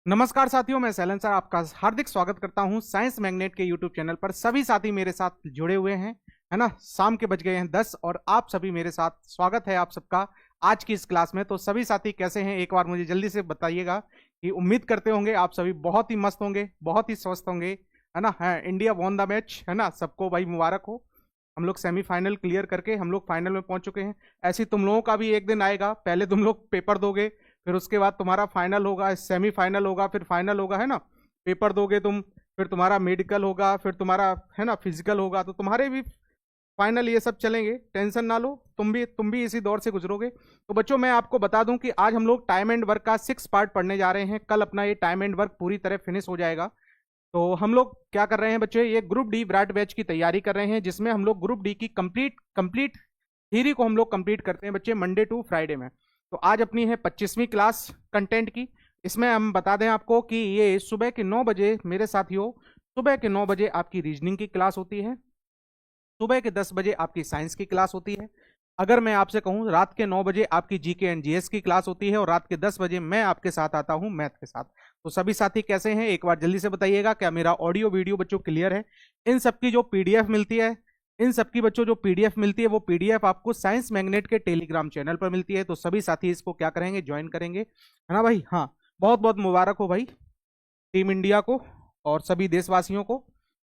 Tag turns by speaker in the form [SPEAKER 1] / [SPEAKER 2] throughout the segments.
[SPEAKER 1] नमस्कार साथियों, मैं सैलन सर आपका हार्दिक स्वागत करता हूं साइंस मैग्नेट के यूट्यूब चैनल पर। सभी साथी मेरे साथ जुड़े हुए हैं, है ना। शाम के बज गए हैं 10 और आप सभी मेरे साथ। स्वागत है आप सबका आज की इस क्लास में। तो सभी साथी कैसे हैं, एक बार मुझे जल्दी से बताइएगा। कि उम्मीद करते होंगे आप सभी बहुत ही मस्त होंगे, बहुत ही स्वस्थ होंगे, है ना। है इंडिया वॉन द मैच, है ना। सबको भाई मुबारक हो। हम लोग सेमीफाइनल क्लियर करके हम लोग फाइनल में पहुंच चुके हैं। ऐसे तुम लोगों का भी एक दिन आएगा, पहले तुम लोग पेपर दोगे, फिर उसके बाद तुम्हारा फाइनल होगा, सेमीफाइनल होगा, फिर फाइनल होगा, है ना। पेपर दोगे तुम, फिर तुम्हारा मेडिकल होगा, फिर तुम्हारा, है ना, फिजिकल होगा। तो तुम्हारे भी फाइनल ये सब चलेंगे, टेंशन ना लो। तुम भी इसी दौर से गुजरोगे। तो बच्चों मैं आपको बता दूं कि आज हम लोग टाइम एंड वर्क का 6 पार्ट पढ़ने जा रहे हैं। कल अपना ये टाइम एंड वर्क पूरी तरह फिनिश हो जाएगा। तो हम लोग क्या कर रहे हैं बच्चे, ये ग्रुप डी ब्राट बैच की तैयारी कर रहे हैं, जिसमें हम लोग ग्रुप डी की कंप्लीट थ्योरी को हम लोग कंप्लीट करते हैं बच्चे, मंडे टू फ्राइडे में। तो आज अपनी है 25वीं क्लास कंटेंट की। इसमें हम बता दें आपको कि ये सुबह के 9 बजे मेरे साथियों, सुबह के 9 बजे आपकी रीजनिंग की क्लास होती है, सुबह के 10 बजे आपकी साइंस की क्लास होती है। अगर मैं आपसे कहूं रात के 9 बजे आपकी जीके एंड जीएस की क्लास होती है, और रात के 10 बजे मैं आपके साथ आता हूं मैथ के साथ। तो सभी साथी कैसे हैं, एक बार जल्दी से बताइएगा। क्या मेरा ऑडियो वीडियो बच्चों क्लियर है? इन सबकी जो पीडीएफ मिलती है, इन सबकी बच्चों जो पीडीएफ मिलती है, वो पीडीएफ आपको साइंस मैग्नेट के टेलीग्राम चैनल पर मिलती है। तो सभी साथी इसको क्या करेंगे, ज्वाइन करेंगे, है ना भाई। हाँ, बहुत बहुत मुबारक हो भाई टीम इंडिया को और सभी देशवासियों को।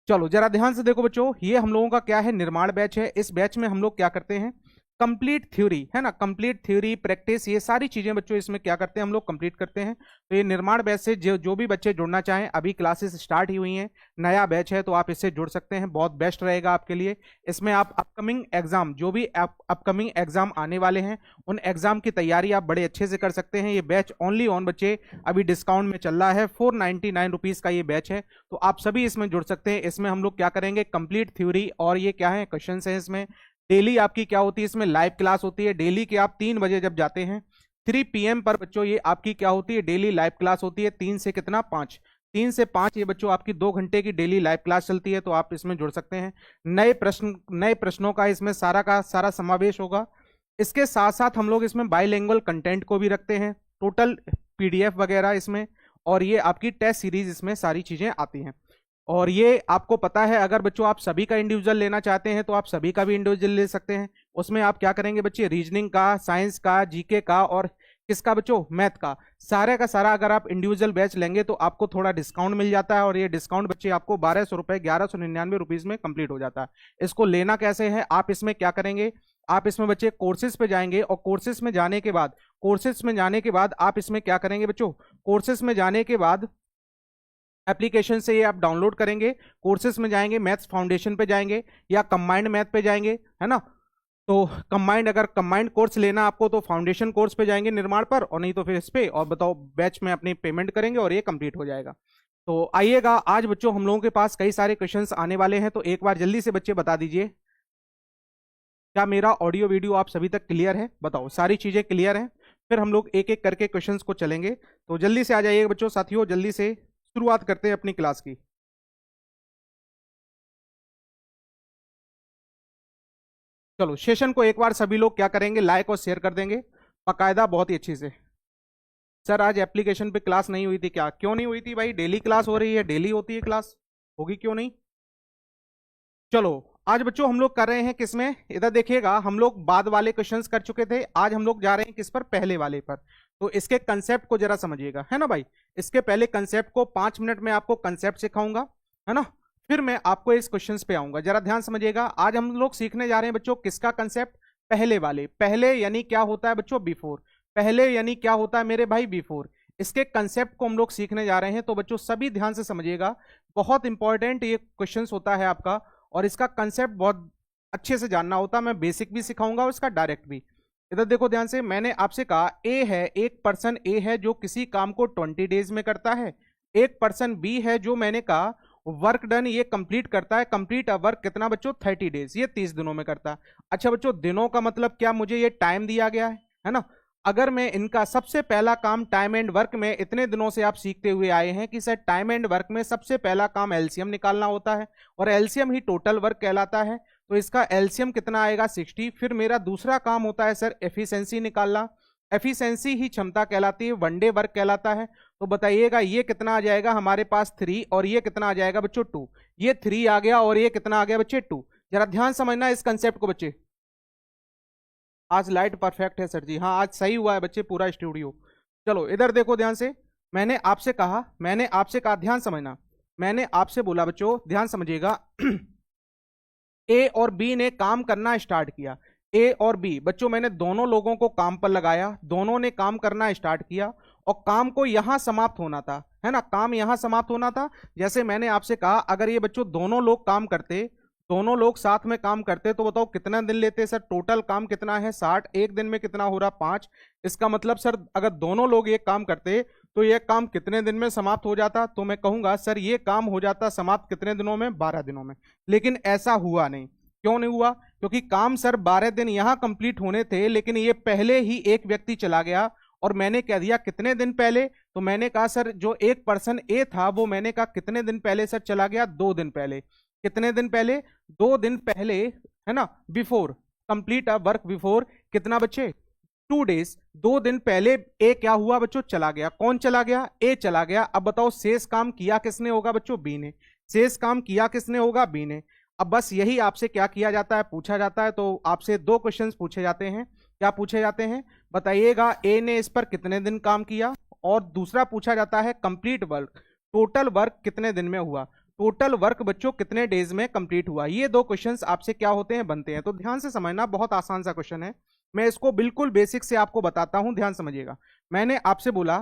[SPEAKER 1] चलो जरा ध्यान से देखो बच्चों, ये हम लोगों का क्या है, निर्माण बैच है। इस बैच में हम लोग क्या करते हैं, कंप्लीट थ्योरी, है ना, कंप्लीट थ्योरी प्रैक्टिस, ये सारी चीजें बच्चों इसमें क्या करते हैं, हम लोग कंप्लीट करते हैं। तो ये निर्माण बैच से जो भी बच्चे जुड़ना चाहें, अभी क्लासेस स्टार्ट ही हुई हैं, नया बैच है, तो आप इससे जुड़ सकते हैं। बहुत बेस्ट रहेगा आपके लिए। इसमें आप अपकमिंग एग्जाम, जो भी अपकमिंग एग्जाम आने वाले हैं, उन एग्जाम की तैयारी आप बड़े अच्छे से कर सकते हैं। ये बैच ओनली ऑन बच्चे अभी डिस्काउंट में चल रहा है, 499 रुपीज का ये बैच है। तो आप सभी इसमें जुड़ सकते हैं। इसमें हम लोग क्या करेंगे, कंप्लीट थ्योरी, और ये क्या है, क्वेश्चन है इसमें। डेली आपकी क्या होती है, इसमें लाइव क्लास होती है। डेली के आप 3 बजे जब जाते हैं, 3 PM पर बच्चों, ये आपकी क्या होती है, डेली लाइव क्लास होती है। 3 से कितना, 5, 3 से 5 ये बच्चों आपकी 2 घंटे की डेली लाइव क्लास चलती है। तो आप इसमें जुड़ सकते हैं। नए प्रश्नों का इसमें सारा समावेश होगा। इसके साथ साथ हम लोग इसमें बाइलिंगुअल कंटेंट को भी रखते हैं, टोटल पीडीएफ वगैरह इसमें, और ये आपकी टेस्ट सीरीज इसमें सारी चीजें आती हैं। और ये आपको पता है, अगर बच्चों आप सभी का इंडिविजुअल लेना चाहते हैं तो आप सभी का भी इंडिविजुअल ले सकते हैं। उसमें आप क्या करेंगे बच्चे, रीजनिंग का, साइंस का, जीके का, और किसका बच्चों, मैथ का सारा अगर आप इंडिविजुअल बैच लेंगे तो आपको थोड़ा डिस्काउंट मिल जाता है। और ये डिस्काउंट बच्चे आपको 1200 रुपए, 1199 रुपीज में कंप्लीट हो जाता है। इसको लेना कैसे है, आप इसमें क्या करेंगे, आप इसमें बच्चे कोर्सेज पे जाएंगे, और कोर्सेज में जाने के बाद आप इसमें क्या करेंगे बच्चों, कोर्सेज में जाने के बाद एप्लीकेशन से ये आप डाउनलोड करेंगे। कोर्सेज में जाएंगे, मैथ्स फाउंडेशन पे जाएंगे या कंबाइंड मैथ पे जाएंगे, है ना। तो अगर कंबाइंड कोर्स लेना आपको तो फाउंडेशन कोर्स पे जाएंगे निर्माण पर, और नहीं तो फिर इस पे, और बताओ बैच में अपनी पेमेंट करेंगे और ये कंप्लीट हो जाएगा। तो आइएगा, आज बच्चों हम लोगों के पास कई सारे क्वेश्चंस आने वाले हैं। तो एक बार जल्दी से बच्चे बता दीजिए, क्या मेरा ऑडियो वीडियो आप सभी तक क्लियर है? बताओ सारी चीजें क्लियर हैं? फिर हम लोग एक एक करके क्वेश्चंस को चलेंगे। तो जल्दी से आ जाइए बच्चों, साथियों जल्दी से शुरुआत करते हैं अपनी क्लास की। चलो सेशन को एक बार सभी लोग क्या करेंगे, लाइक और शेयर कर देंगे बाकायदा, बहुत ही अच्छी से। सर आज एप्लीकेशन पे क्लास नहीं हुई थी क्या? क्यों नहीं हुई थी भाई, डेली क्लास हो रही है, डेली होती है क्लास, होगी क्यों नहीं। चलो आज बच्चों हम लोग कर रहे हैं किसमें, इधर देखिएगा, हम लोग बाद वाले क्वेश्चंस कर चुके थे, आज हम लोग जा रहे हैं किस पर, पहले वाले पर। तो इसके कंसेप्ट को जरा समझिएगा, है ना भाई। इसके पहले कंसेप्ट को 5 मिनट में आपको कंसेप्ट सिखाऊंगा, है ना। फिर मैं आपको इस क्वेश्चंस पे आऊंगा, जरा ध्यान समझिएगा। आज हम लोग सीखने जा रहे हैं बच्चों किसका कंसेप्ट, पहले वाले। पहले यानी क्या होता है बच्चों, बिफोर। पहले यानी क्या होता है मेरे भाई, बिफोर। इसके कंसेप्ट को हम लोग सीखने जा रहे हैं। तो बच्चों सभी ध्यान से समझिएगा, बहुत इंपॉर्टेंट ये क्वेश्चन होता है आपका, और इसका कंसेप्ट बहुत अच्छे से जानना होता है। मैं बेसिक भी सिखाऊंगा और इसका डायरेक्ट भी। इधर देखो ध्यान से, मैंने आपसे कहा ए है, एक पर्सन ए है जो किसी काम को 20 डेज में करता है। एक पर्सन बी है जो मैंने कहा वर्क डन ये कंप्लीट करता है, कंप्लीट वर्क कितना बच्चों, 30 डेज, ये 30 दिनों में करता है। अच्छा बच्चों, दिनों का मतलब क्या, मुझे ये टाइम दिया गया है ना। अगर मैं इनका सबसे पहला काम टाइम एंड वर्क में, इतने दिनों से आप सीखते हुए आए हैं कि सर टाइम एंड वर्क में सबसे पहला काम एलसीएम निकालना होता है, और एलसीएम ही टोटल वर्क कहलाता है। तो इसका एलसीएम कितना आएगा, 60। फिर मेरा दूसरा काम होता है सर एफिशिएंसी निकालना, एफिशिएंसी ही क्षमता कहलाती है, वनडे वर्क कहलाता है। तो बताइएगा ये कितना आ जाएगा हमारे पास 3 और ये कितना आ जाएगा बच्चों 2। ये 3 आ गया और ये कितना आ गया बच्चे 2। जरा ध्यान समझना इस कंसेप्ट को बच्चे। आज लाइट परफेक्ट है सर जी, हाँ आज सही हुआ है बच्चे पूरा स्टूडियो। चलो इधर देखो ध्यान से। मैंने आपसे कहा ध्यान समझना। मैंने आपसे बोला बच्चों ध्यान समझिएगा ए और बी ने काम करना स्टार्ट किया। ए और बी बच्चों मैंने दोनों लोगों को काम पर लगाया, दोनों ने काम करना स्टार्ट किया और काम को यहां समाप्त होना था, है ना, काम यहां समाप्त होना था। जैसे मैंने आपसे कहा अगर ये बच्चों दोनों लोग काम करते, दोनों लोग साथ में काम करते तो बताओ कितना दिन लेते सर। टोटल काम कितना है 60, एक दिन में कितना हो रहा 5। इसका मतलब सर अगर दोनों लोग ये काम करते तो ये काम कितने दिन में समाप्त हो जाता। तो मैं कहूंगा सर ये काम हो जाता समाप्त कितने दिनों में, 12 दिनों में। लेकिन ऐसा हुआ नहीं। क्यों नहीं हुआ? क्योंकि काम सर 12 दिन यहां कंप्लीट होने थे, लेकिन ये पहले ही एक व्यक्ति चला गया और मैंने कह दिया कितने दिन पहले। तो मैंने कहा सर जो एक पर्सन ए था वो मैंने कहा कितने दिन पहले सर चला गया, 2 दिन पहले। कितने दिन पहले? 2 दिन पहले, है ना, before complete a work before कितना बच्चे 2 डेज। 2 दिन पहले ए क्या हुआ बच्चों, चला गया। कौन चला गया? ए चला गया। अब बताओ शेष काम किया किसने होगा बच्चों, बी ने। शेष काम किया किसने होगा, बी ने। अब बस यही आपसे क्या किया जाता है, पूछा जाता है। तो आपसे 2 क्वेश्चंस पूछे जाते हैं। क्या पूछे जाते हैं बताइएगा, ए ने इस पर कितने दिन काम किया, और दूसरा पूछा जाता है कंप्लीट वर्क, टोटल वर्क कितने दिन में हुआ। टोटल वर्क बच्चों कितने डेज में कंप्लीट हुआ। ये 2 क्वेश्चंस आपसे क्या होते हैं, बनते हैं। तो ध्यान से समझना, बहुत आसान सा क्वेश्चन है। मैं इसको बिल्कुल बेसिक से आपको बताता हूं, ध्यान समझिएगा। मैंने आपसे बोला,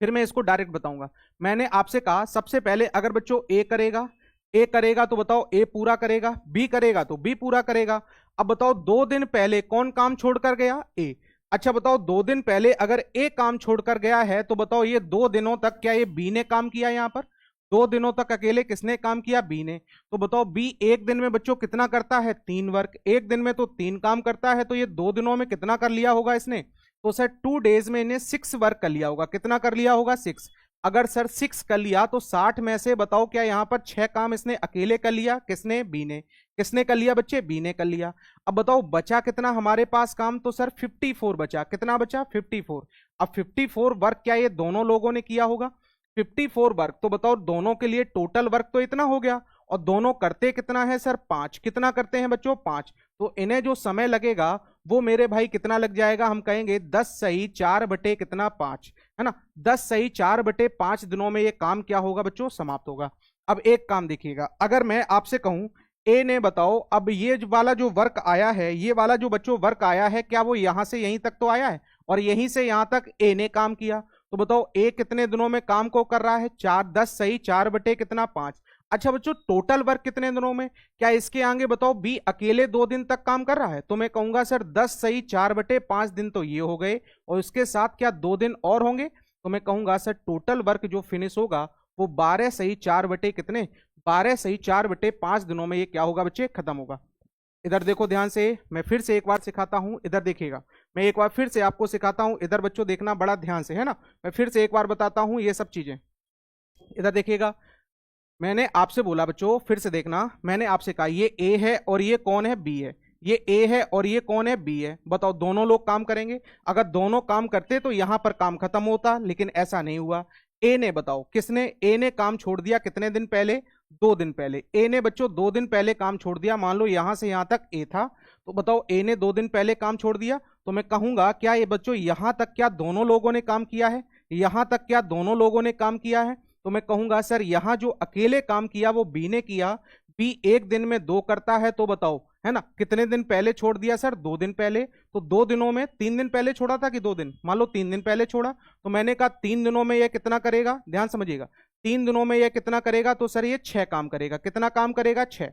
[SPEAKER 1] फिर मैं इसको डायरेक्ट बताऊंगा। मैंने आपसे कहा सबसे पहले अगर बच्चों ए करेगा तो बताओ ए पूरा करेगा, बी करेगा तो बी पूरा करेगा। अब बताओ 2 दिन पहले कौन काम छोड़कर गया, ए। अच्छा बताओ 2 दिन पहले अगर ए काम छोड़कर गया है तो बताओ ये 2 दिनों तक क्या ये बी ने काम किया, यहां पर 2 दिनों तक अकेले किसने काम किया, बी ने। तो बताओ बी एक दिन में बच्चों कितना करता है, 3 वर्क। एक दिन में तो 3 काम करता है, तो ये 2 दिनों में कितना कर लिया होगा इसने। तो सर 2 डेज में इन्हें 6 वर्क कर लिया होगा। कितना कर लिया होगा, 6। अगर सर 6 कर लिया तो 60 में से बताओ क्या यहां पर 6 काम इसने अकेले कर लिया, किसने, बी ने। किसने कर लिया बच्चे, बी ने कर लिया। अब बताओ बचा कितना हमारे पास काम, तो सर 54 बचा। कितना बचा, 54। अब 54 वर्क क्या ये दोनों लोगों ने किया होगा, 54 वर्क। तो बताओ दोनों के लिए टोटल वर्क तो इतना हो गया, और दोनों करते कितना है सर, 5। कितना करते हैं बच्चों, 5। तो इन्हें जो समय लगेगा वो मेरे भाई कितना लग जाएगा, हम कहेंगे 10 सही 4 बटे कितना 5, है ना। 10 सही 4 बटे 5 दिनों में ये काम क्या होगा बच्चों, समाप्त होगा। अब एक काम देखिएगा, अगर मैं आपसे कहूं ए ने बताओ अब ये वाला जो वर्क आया है, ये वाला जो बच्चों वर्क आया है, क्या वो यहां से यहीं तक तो आया है, और यहीं से यहां तक ए ने काम किया। तो बताओ ए कितने दिनों में काम को कर रहा है, 4। 10 सही 4 बटे कितना 5। अच्छा बच्चों टोटल वर्क कितने दिनों में, क्या इसके आगे बताओ बी अकेले 2 दिन तक काम कर रहा है। तो मैं कहूंगा सर 10 सही 4 बटे 5 दिन तो ये हो गए, और इसके साथ क्या 2 दिन और होंगे। तो मैं कहूंगा सर टोटल वर्क जो फिनिश होगा वो 12 सही 4 बटे कितने, 12 सही 4 बटे 5 दिनों में ये क्या होगा बच्चे, खत्म होगा। इधर देखो ध्यान से, मैं फिर से एक बार सिखाता हूं, इधर देखिएगा। मैं एक बार फिर से आपको सिखाता हूं, इधर बच्चों देखना बड़ा ध्यान से, है ना। मैं फिर से एक बार बताता हूं ये सब चीजें, इधर देखिएगा। मैंने आपसे बोला बच्चों, फिर से देखना, मैंने आपसे कहा ये ए है और ये कौन है, बी है। ये ए है और ये कौन है, बी है। बताओ दोनों लोग काम करेंगे, अगर दोनों काम करते तो यहां पर काम खत्म होता, लेकिन ऐसा नहीं हुआ। ए ने बताओ किसने, ए ने काम छोड़ दिया कितने दिन पहले, 2 दिन पहले। ए ने बच्चों 2 दिन पहले काम छोड़ दिया। मान लो यहां से यहां तक ए था, तो बताओ ए ने 2 दिन पहले काम छोड़ दिया। तो मैं कहूंगा क्या ये बच्चों यहां तक क्या दोनों लोगों ने काम किया है, यहां तक क्या दोनों लोगों ने काम किया है। तो मैं कहूंगा सर यहां जो अकेले काम किया वो बी ने किया। बी एक दिन में 2 करता है, तो बताओ, है ना, कितने दिन पहले छोड़ दिया सर, 2 दिन पहले। तो 2 दिनों में 3 दिन पहले छोड़ा था कि 2 दिन, मान लो 3 दिन पहले छोड़ा। तो मैंने कहा 3 दिनों में यह कितना करेगा, ध्यान समझिएगा, 3 दिनों में यह कितना करेगा। तो सर ये 6 काम करेगा। कितना काम करेगा, 6।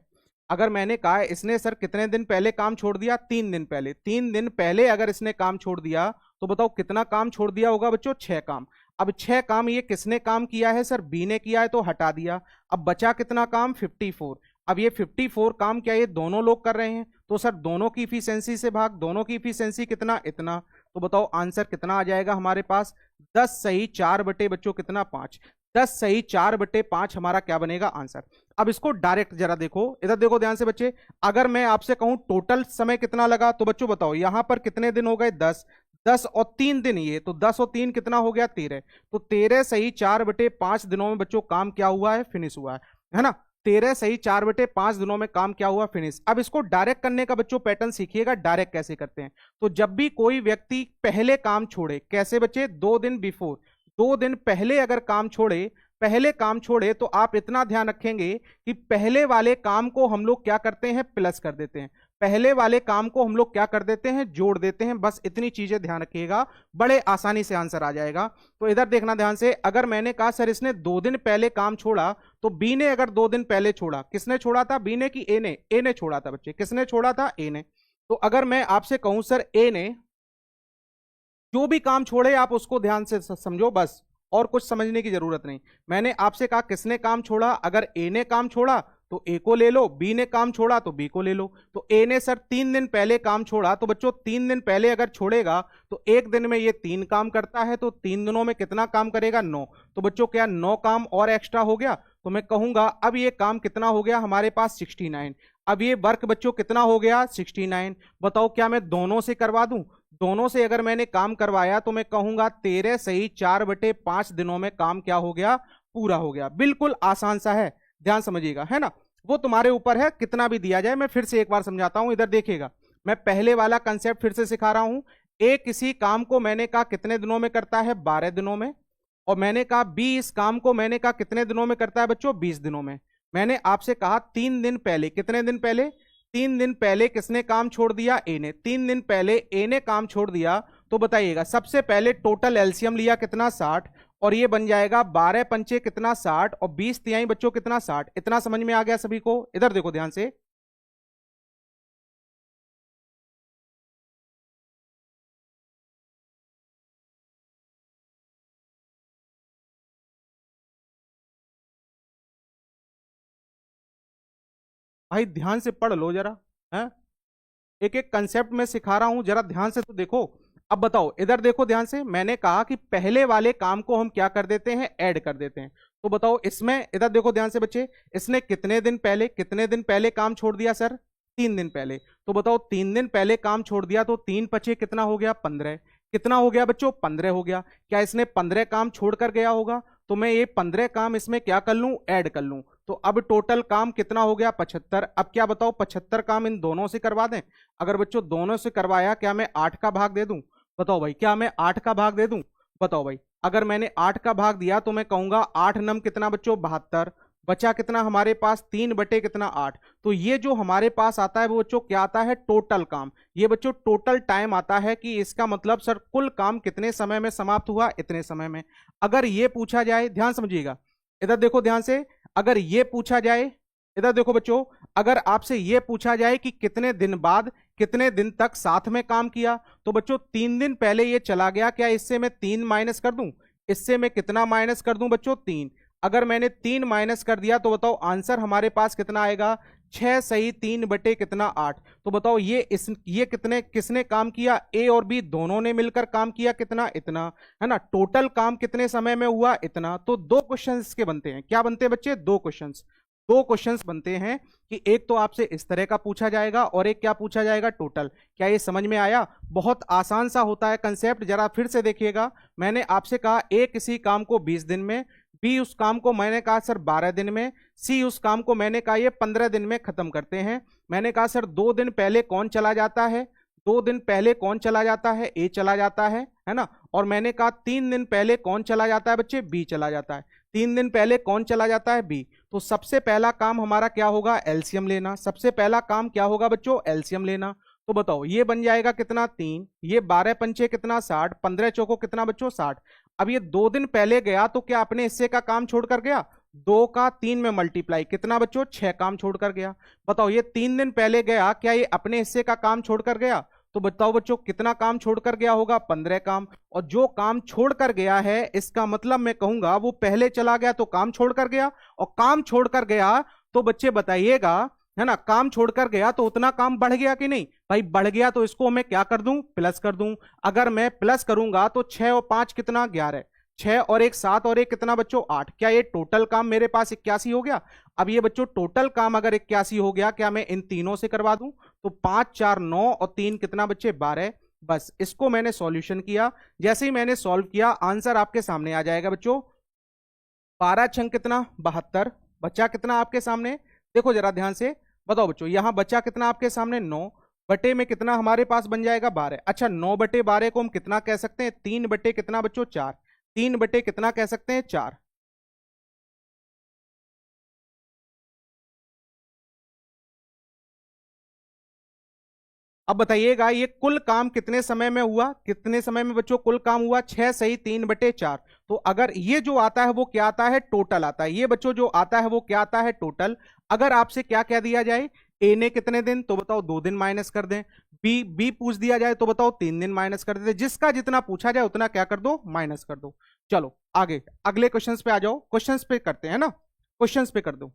[SPEAKER 1] अगर मैंने कहा इसने सर कितने दिन पहले काम छोड़ दिया, 3 दिन पहले। 3 दिन पहले अगर इसने काम छोड़ दिया तो बताओ कितना काम छोड़ दिया होगा बच्चों, 6 काम। अब 6 काम ये किसने काम किया है सर, बी ने किया है, तो हटा दिया। अब बचा कितना काम, 54। अब ये 54 काम क्या ये दोनों लोग कर रहे हैं, तो सर दोनों की इफिशियंसी से भाग, दोनों की इफिशियंसी कितना, इतना। तो बताओ आंसर कितना आ जाएगा हमारे पास, 10 सही 4 बटे बच्चों कितना 5। 10 सही 4 बटे 5 हमारा क्या बनेगा आंसर। अब इसको डायरेक्ट जरा देखो, इधर देखो ध्यान से बच्चे। अगर मैं आपसे कहूं टोटल समय कितना लगा, तो बच्चों बताओ यहां पर कितने दिन हो गए, 10। 10 और 3 दिन, ये तो 10 और 3 कितना हो गया 13। तो 13 सही 4/5 दिनों में बच्चों काम क्या हुआ है, फिनिश हुआ है ना। 13 सही 4/5 दिनों में काम क्या हुआ, फिनिश। अब इसको डायरेक्ट करने का बच्चों पैटर्न सीखिएगा, डायरेक्ट कैसे करते हैं। तो जब भी कोई व्यक्ति पहले काम छोड़े, कैसे बच्चे, 2 दिन बिफोर, 2 दिन पहले अगर काम छोड़े, पहले काम छोड़े, तो आप इतना ध्यान रखेंगे कि पहले वाले काम को हम लोग क्या करते हैं, प्लस कर देते हैं। पहले वाले काम को हम लोग क्या कर देते हैं, जोड़ देते हैं। बस इतनी चीजें ध्यान रखिएगा, बड़े आसानी से आंसर आ जाएगा। तो इधर देखना ध्यान से, अगर मैंने कहा सर इसने 2 दिन पहले काम छोड़ा, तो बी ने अगर 2 दिन पहले छोड़ा, किसने छोड़ा था, बी ने कि ए ने, ए ने छोड़ा था बच्चे, किसने छोड़ा था, ए ने। तो अगर मैं आपसे कहूं सर ए ने जो भी काम छोड़े आप उसको ध्यान से समझो बस, और कुछ समझने की जरूरत नहीं। मैंने आपसे कहा किसने काम छोड़ा, अगर ए ने काम छोड़ा तो ए को ले लो, बी ने काम छोड़ा तो बी को ले लो। तो ए ने सर 3 दिन पहले काम छोड़ा, तो बच्चों 3 दिन पहले अगर छोड़ेगा तो एक दिन में ये 3 काम करता है, तो 3 दिनों में कितना काम करेगा, 9। तो बच्चों क्या 9 काम और एक्स्ट्रा हो गया। तो मैं कहूंगा अब ये काम कितना हो गया हमारे पास, 69। अब ये वर्क बच्चों कितना हो गया, 69। बताओ क्या मैं दोनों से करवा दूं, दोनों से अगर मैंने काम करवाया तो मैं कहूंगा 13 सही 4/5 दिनों में काम क्या हो गया, पूरा हो गया। बिल्कुल आसान सा है, ध्यान समझिएगा, है ना। वो तुम्हारे ऊपर है कितना भी दिया जाए। मैं फिर से एक बार समझाता हूं, इधर देखिएगा, मैं पहले वाला कंसेप्ट फिर से सिखा रहा हूं। ए किसी काम को मैंने कहा कितने दिनों में करता है, 12 दिनों में। और मैंने कहा बी इस काम को मैंने कहा कितने दिनों में करता है बच्चों, 20 दिनों में। मैंने आपसे कहा 3 दिन पहले, कितने दिन पहले, 3 दिन पहले किसने काम छोड़ दिया, ए ने। 3 दिन पहले ए ने काम छोड़ दिया, तो बताइएगा सबसे पहले टोटल एलसीएम लिया कितना, 60, और ये बन जाएगा 12 पंचे कितना 60, और 20 तिहाई बच्चों कितना 60। इतना समझ में आ गया सभी को। इधर देखो ध्यान से, भाई ध्यान से पढ़ लो जरा, है एक एक कंसेप्ट में सिखा रहा हूं, जरा ध्यान से तो देखो। अब बताओ, इधर देखो ध्यान से, मैंने कहा कि पहले वाले काम को हम क्या कर देते हैं, ऐड कर देते हैं। तो बताओ इसमें, इधर देखो ध्यान से बच्चे, इसने कितने दिन पहले काम छोड़ दिया सर, 3 दिन पहले। तो बताओ 3 दिन पहले काम छोड़ दिया, तो 3 × 5 कितना हो गया, 15। कितना हो गया बच्चों, 15 हो गया। क्या इसने 15 काम छोड़ कर गया होगा, तो मैं ये 15 काम इसमें क्या कर लूं, ऐड कर लूं। तो अब टोटल काम कितना हो गया, 75। अब क्या बताओ 75 काम इन दोनों से करवा दें। अगर बच्चों दोनों से करवाया, क्या मैं 8 का भाग दे दूं, बताओ भाई, क्या मैं 8 का भाग दे दूं, बताओ भाई। अगर मैंने 8 का भाग दिया तो मैं कहूंगा 8 नम कितना बच्चों, 72। बचा कितना हमारे पास, 3 बटे कितना 8। तो ये जो हमारे पास आता है वो बच्चों क्या आता है, टोटल काम। ये बच्चों टोटल टाइम आता है, कि इसका मतलब सर कुल काम कितने समय में समाप्त हुआ, इतने समय में। अगर ये पूछा जाए, ध्यान समझिएगा, इधर देखो ध्यान से, अगर ये पूछा जाए, इधर देखो बच्चों, अगर आपसे ये पूछा जाए कि कितने दिन बाद, कितने दिन तक साथ में काम किया, तो बच्चों 3 दिन पहले ये चला गया, क्या इससे मैं 3 माइनस कर दूं, इससे मैं कितना माइनस कर दूं बच्चों, 3। अगर मैंने 3 माइनस कर दिया तो बताओ आंसर हमारे पास कितना आएगा, 6 सही 3 बटे कितना 8। तो बताओ ये कितने किसने काम किया, ए और बी दोनों ने मिलकर काम किया, कितना, इतना, है ना। टोटल काम कितने समय में हुआ, इतना। तो 2 क्वेश्चन इसके बनते हैं। क्या बनते हैं बच्चे, 2 क्वेश्चंस बनते हैं, कि एक तो आपसे इस तरह का पूछा जाएगा और एक क्या पूछा जाएगा, टोटल। क्या ये समझ में आया, बहुत आसान सा होता है कंसेप्ट। जरा फिर से देखिएगा, मैंने आपसे कहा ए किसी काम को 20 दिन में, बी उस काम को मैंने कहा सर 12 दिन में, सी उस काम को मैंने कहा ये 15 दिन में खत्म करते हैं। मैंने कहा सर 2 दिन पहले कौन चला जाता है, 2 दिन पहले कौन चला जाता है, ए चला जाता है ना। और मैंने कहा 3 दिन पहले कौन चला जाता है बच्चे, बी चला जाता है। 3 दिन पहले कौन चला जाता है, बी। तो सबसे पहला काम हमारा क्या होगा, एलसीएम लेना। सबसे पहला काम क्या होगा बच्चों, एलसीएम लेना। तो बताओ ये बन जाएगा कितना, 3, ये 12 पंचे कितना 60, 15 चौको कितना बच्चों 60। अब ये 2 दिन पहले गया तो क्या अपने हिस्से का काम छोड़ कर गया, 2 का 3 में मल्टीप्लाई कितना बच्चों, 6 काम छोड़ कर गया। बताओ ये 3 दिन पहले गया, क्या ये अपने हिस्से का काम छोड़ कर गया, तो बताओ बच्चों कितना काम छोड़कर गया होगा, 15 काम। और जो काम छोड़कर गया है, इसका मतलब मैं कहूंगा वो पहले चला गया तो काम छोड़कर गया, और काम छोड़कर गया तो बच्चे बताइएगा, है ना, काम छोड़कर गया तो उतना काम बढ़ गया कि नहीं, भाई बढ़ गया। तो इसको मैं क्या कर दूं, प्लस कर दूं। अगर मैं प्लस करूंगा तो 6 और 5 कितना, 11, 6 और 1 7 और 1 कितना बच्चों 8। क्या ये टोटल काम मेरे पास 81 हो गया। अब ये बच्चों टोटल काम अगर 81 हो गया, क्या मैं इन तीनों से करवा दूं, तो 5 4 9 और 3 कितना बच्चे 12, बस इसको मैंने सॉल्यूशन किया, जैसे ही मैंने सॉल्व किया आंसर आपके सामने आ जाएगा बच्चों। 12 छंग कितना 72, बचा कितना आपके सामने, देखो जरा ध्यान से बताओ बच्चों, यहां बचा कितना आपके सामने 9, बटे में कितना हमारे पास बन जाएगा 12। अच्छा 9/12 को हम कितना कह सकते हैं, 3 बटे कितना बच्चों 4, 3 बटे कितना कह सकते हैं 4। अब बताइएगा ये कुल काम कितने समय में हुआ, कितने समय में बच्चों कुल काम हुआ, 6 सही 3/4। तो अगर ये जो आता है वो क्या आता है, टोटल आता है, ये बच्चों जो आता है वो क्या आता है, टोटल। अगर आपसे क्या क्या दिया जाए, ए ने कितने दिन, तो बताओ 2 दिन माइनस कर दें, बी बी पूछ दिया जाए तो बताओ 3 दिन माइनस कर देते, जिसका जितना पूछा जाए उतना क्या कर दो, माइनस कर दो। चलो आगे अगले क्वेश्चंस पे आ जाओ, क्वेश्चंस पे करते हैं ना, क्वेश्चंस पे कर दो।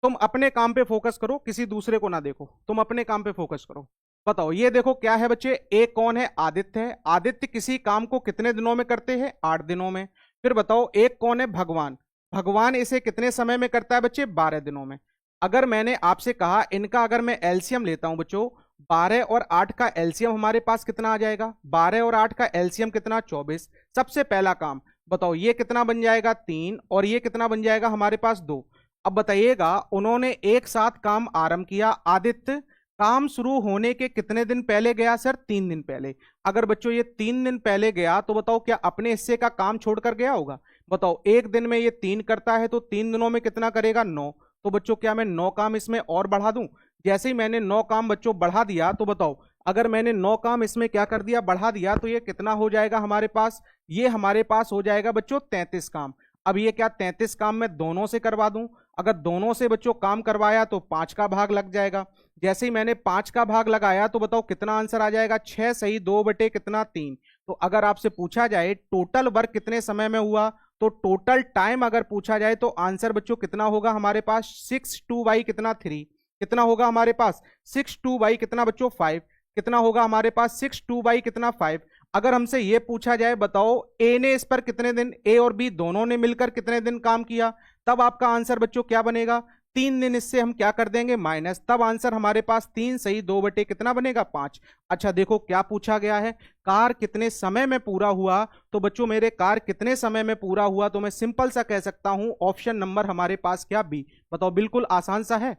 [SPEAKER 1] तुम अपने काम पे फोकस करो, किसी दूसरे को ना देखो, तुम अपने काम पे फोकस करो। बताओ ये देखो क्या है बच्चे, एक कौन है, आदित्य है। आदित्य किसी काम को कितने दिनों में करते हैं, 8 दिनों में। फिर बताओ एक कौन है, भगवान। भगवान इसे कितने समय में करता है बच्चे, 12 दिनों में। अगर मैंने आपसे कहा इनका अगर मैं एलसीएम लेता हूं बच्चों, 12 और 8 का एलसीएम हमारे पास कितना आ जाएगा, 12 और 8 का एलसीएम कितना, 24। सबसे पहला काम बताओ ये कितना बन जाएगा, 3, और ये कितना बन जाएगा हमारे पास, 2। अब बताइएगा उन्होंने एक साथ काम आरंभ किया, आदित्य काम शुरू होने के कितने दिन पहले गया, सर 3 दिन पहले। अगर बच्चों ये 3 दिन पहले गया तो बताओ क्या अपने हिस्से का काम छोड़कर गया होगा। बताओ एक दिन में ये 3 करता है तो 3 दिनों में कितना करेगा, 9। तो बच्चों क्या मैं 9 काम इसमें और बढ़ा दूं, जैसे ही मैंने 9 काम बच्चों बढ़ा दिया तो बताओ अगर मैंने 9 काम इसमें क्या कर दिया, बढ़ा दिया, तो ये कितना हो जाएगा हमारे पास, ये हमारे पास हो जाएगा बच्चों 33 काम। अब ये क्या 33 काम मैं दोनों से करवा दूं, अगर दोनों से बच्चों काम करवाया तो 5 का भाग लग जाएगा, जैसे ही मैंने 5 का भाग लगाया तो बताओ कितना आंसर आ जाएगा, 6 सही 2 बटे कितना 3। तो अगर आपसे पूछा जाए टोटल वर्क कितने समय में हुआ, तो टोटल टाइम अगर पूछा जाए तो आंसर बच्चों कितना होगा हमारे पास, 6/2 कितना 3, कितना होगा हमारे पास 6/2 कितना बच्चों 5, कितना होगा हमारे पास 6/2 कितना 5। अगर हमसे यह पूछा जाए बताओ ए ने इस पर कितने दिन, ए और बी दोनों ने मिलकर कितने दिन काम किया, तब आपका आंसर बच्चों क्या बनेगा, 3 दिन इससे हम क्या कर देंगे माइनस, तब आंसर हमारे पास 3 सही 2 बटे कितना बनेगा 5। अच्छा देखो क्या पूछा गया है, कार कितने समय में पूरा हुआ, तो बच्चों मेरे कार कितने समय में पूरा हुआ, तो मैं सिंपल सा कह सकता हूं ऑप्शन नंबर हमारे पास क्या, बी। बताओ बिल्कुल आसान सा है।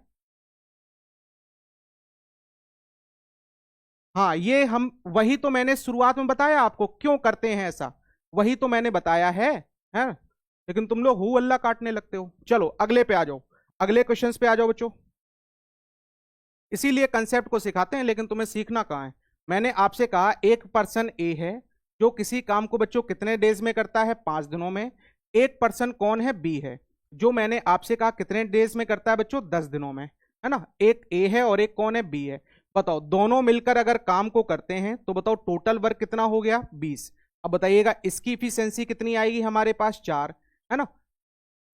[SPEAKER 1] हाँ ये हम वही तो मैंने शुरुआत में बताया आपको क्यों करते हैं ऐसा, वही तो मैंने बताया है। लेकिन तुम लोग हु अल्लाह काटने लगते हो। चलो अगले पे आ जाओ, अगले क्वेश्चंस पे आ जाओ बच्चों। इसीलिए कंसेप्ट को सिखाते हैं, लेकिन तुम्हें सीखना कहाँ है। मैंने आपसे कहा एक पर्सन ए है जो किसी काम को बच्चों कितने डेज में करता है, 5 दिनों में। एक पर्सन कौन है, बी है, जो मैंने आपसे कहा कितने डेज में करता है बच्चों, 10 दिनों में, है ना। एक ए है और एक कौन है, बी है। बताओ दोनों मिलकर अगर काम को करते हैं तो बताओ टोटल वर्क कितना हो गया, 20। अब बताइएगा इसकी इफिशियंसी कितनी आएगी हमारे पास, 4, है ना।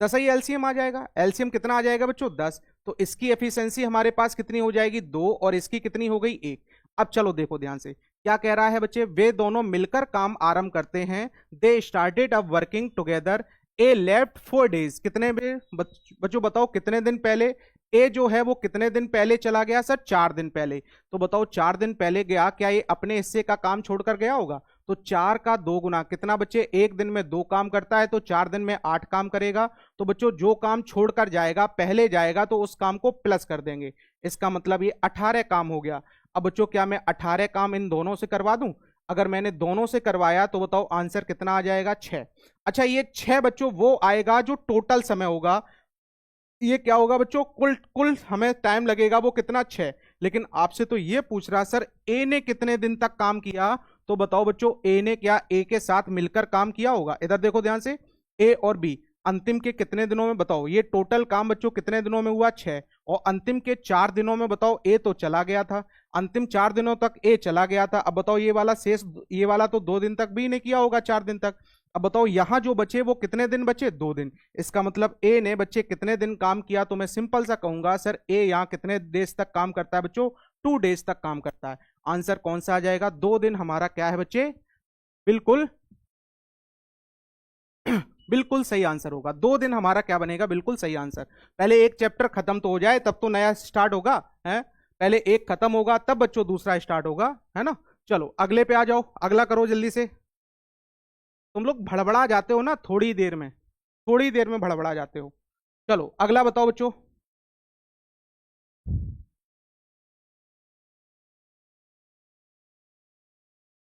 [SPEAKER 1] 10 ही एलसीएम आ जाएगा, एलसीएम कितना आ जाएगा बच्चों 10। तो इसकी एफिशिएंसी हमारे पास कितनी हो जाएगी, 2, और इसकी कितनी हो गई, 1। अब चलो देखो ध्यान से क्या कह रहा है बच्चे, वे दोनों मिलकर काम आरंभ करते हैं, they started up working together, A left 4 days, कितने बच्चों बताओ कितने दिन पहले, ए जो है वो कितने दिन पहले चला गया, सर 4 दिन पहले। तो बताओ 4 दिन पहले गया, क्या ये अपने हिस्से का काम छोड़कर गया होगा, तो 4 का 2 गुना कितना बच्चे, एक दिन में 2 काम करता है तो 4 दिन में 8 काम करेगा। तो बच्चों जो काम छोड़कर जाएगा पहले जाएगा तो उस काम को प्लस कर देंगे, इसका मतलब ये 18 काम हो गया। अब बच्चों क्या मैं 18 काम इन दोनों से करवा दूं, अगर मैंने दोनों से करवाया तो बताओ आंसर कितना आ जाएगा, 6। अच्छा ये 6 बच्चों वो आएगा जो टोटल समय होगा, ये क्या होगा बच्चों, कुल कुल हमें टाइम लगेगा वो कितना, 6। लेकिन आपसे तो ये पूछ रहा सर ए ने कितने दिन तक काम किया, तो बताओ बच्चों ए ने क्या ए के साथ मिलकर काम किया होगा, इधर देखो ध्यान से, ए और बी अंतिम के कितने दिनों में, बताओ ये टोटल काम बच्चों कितने दिनों में हुआ, 6, और अंतिम के 4 दिनों में बताओ ए तो चला गया था, अंतिम 4 दिनों तक ए चला गया था। अब बताओ ये वाला शेष, ये वाला तो 2 दिन तक भी नहीं किया होगा, 4 दिन तक। अब बताओ यहां जो बचे वो कितने दिन बचे, 2 दिन। इसका मतलब ए ने बच्चे कितने दिन काम किया, तो मैं सिंपल सा कहूंगा सर ए यहाँ कितने डेज तक काम करता है बच्चों, 2 डेज तक काम करता है। आंसर कौन सा आ जाएगा, 2 दिन हमारा क्या है बच्चे, बिल्कुल बिल्कुल सही आंसर होगा, 2 दिन हमारा क्या बनेगा, बिल्कुल सही आंसर। पहले एक चैप्टर खत्म तो हो जाए तब तो नया स्टार्ट होगा, है। पहले एक खत्म होगा तब बच्चों दूसरा स्टार्ट होगा, है ना। चलो अगले पे आ जाओ, अगला करो जल्दी से। तुम लोग भड़बड़ा जाते हो ना थोड़ी देर में, थोड़ी देर में भड़बड़ा जाते हो। चलो अगला बताओ बच्चों।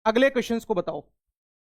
[SPEAKER 1] अगले क्वेश्चंस को बताओ।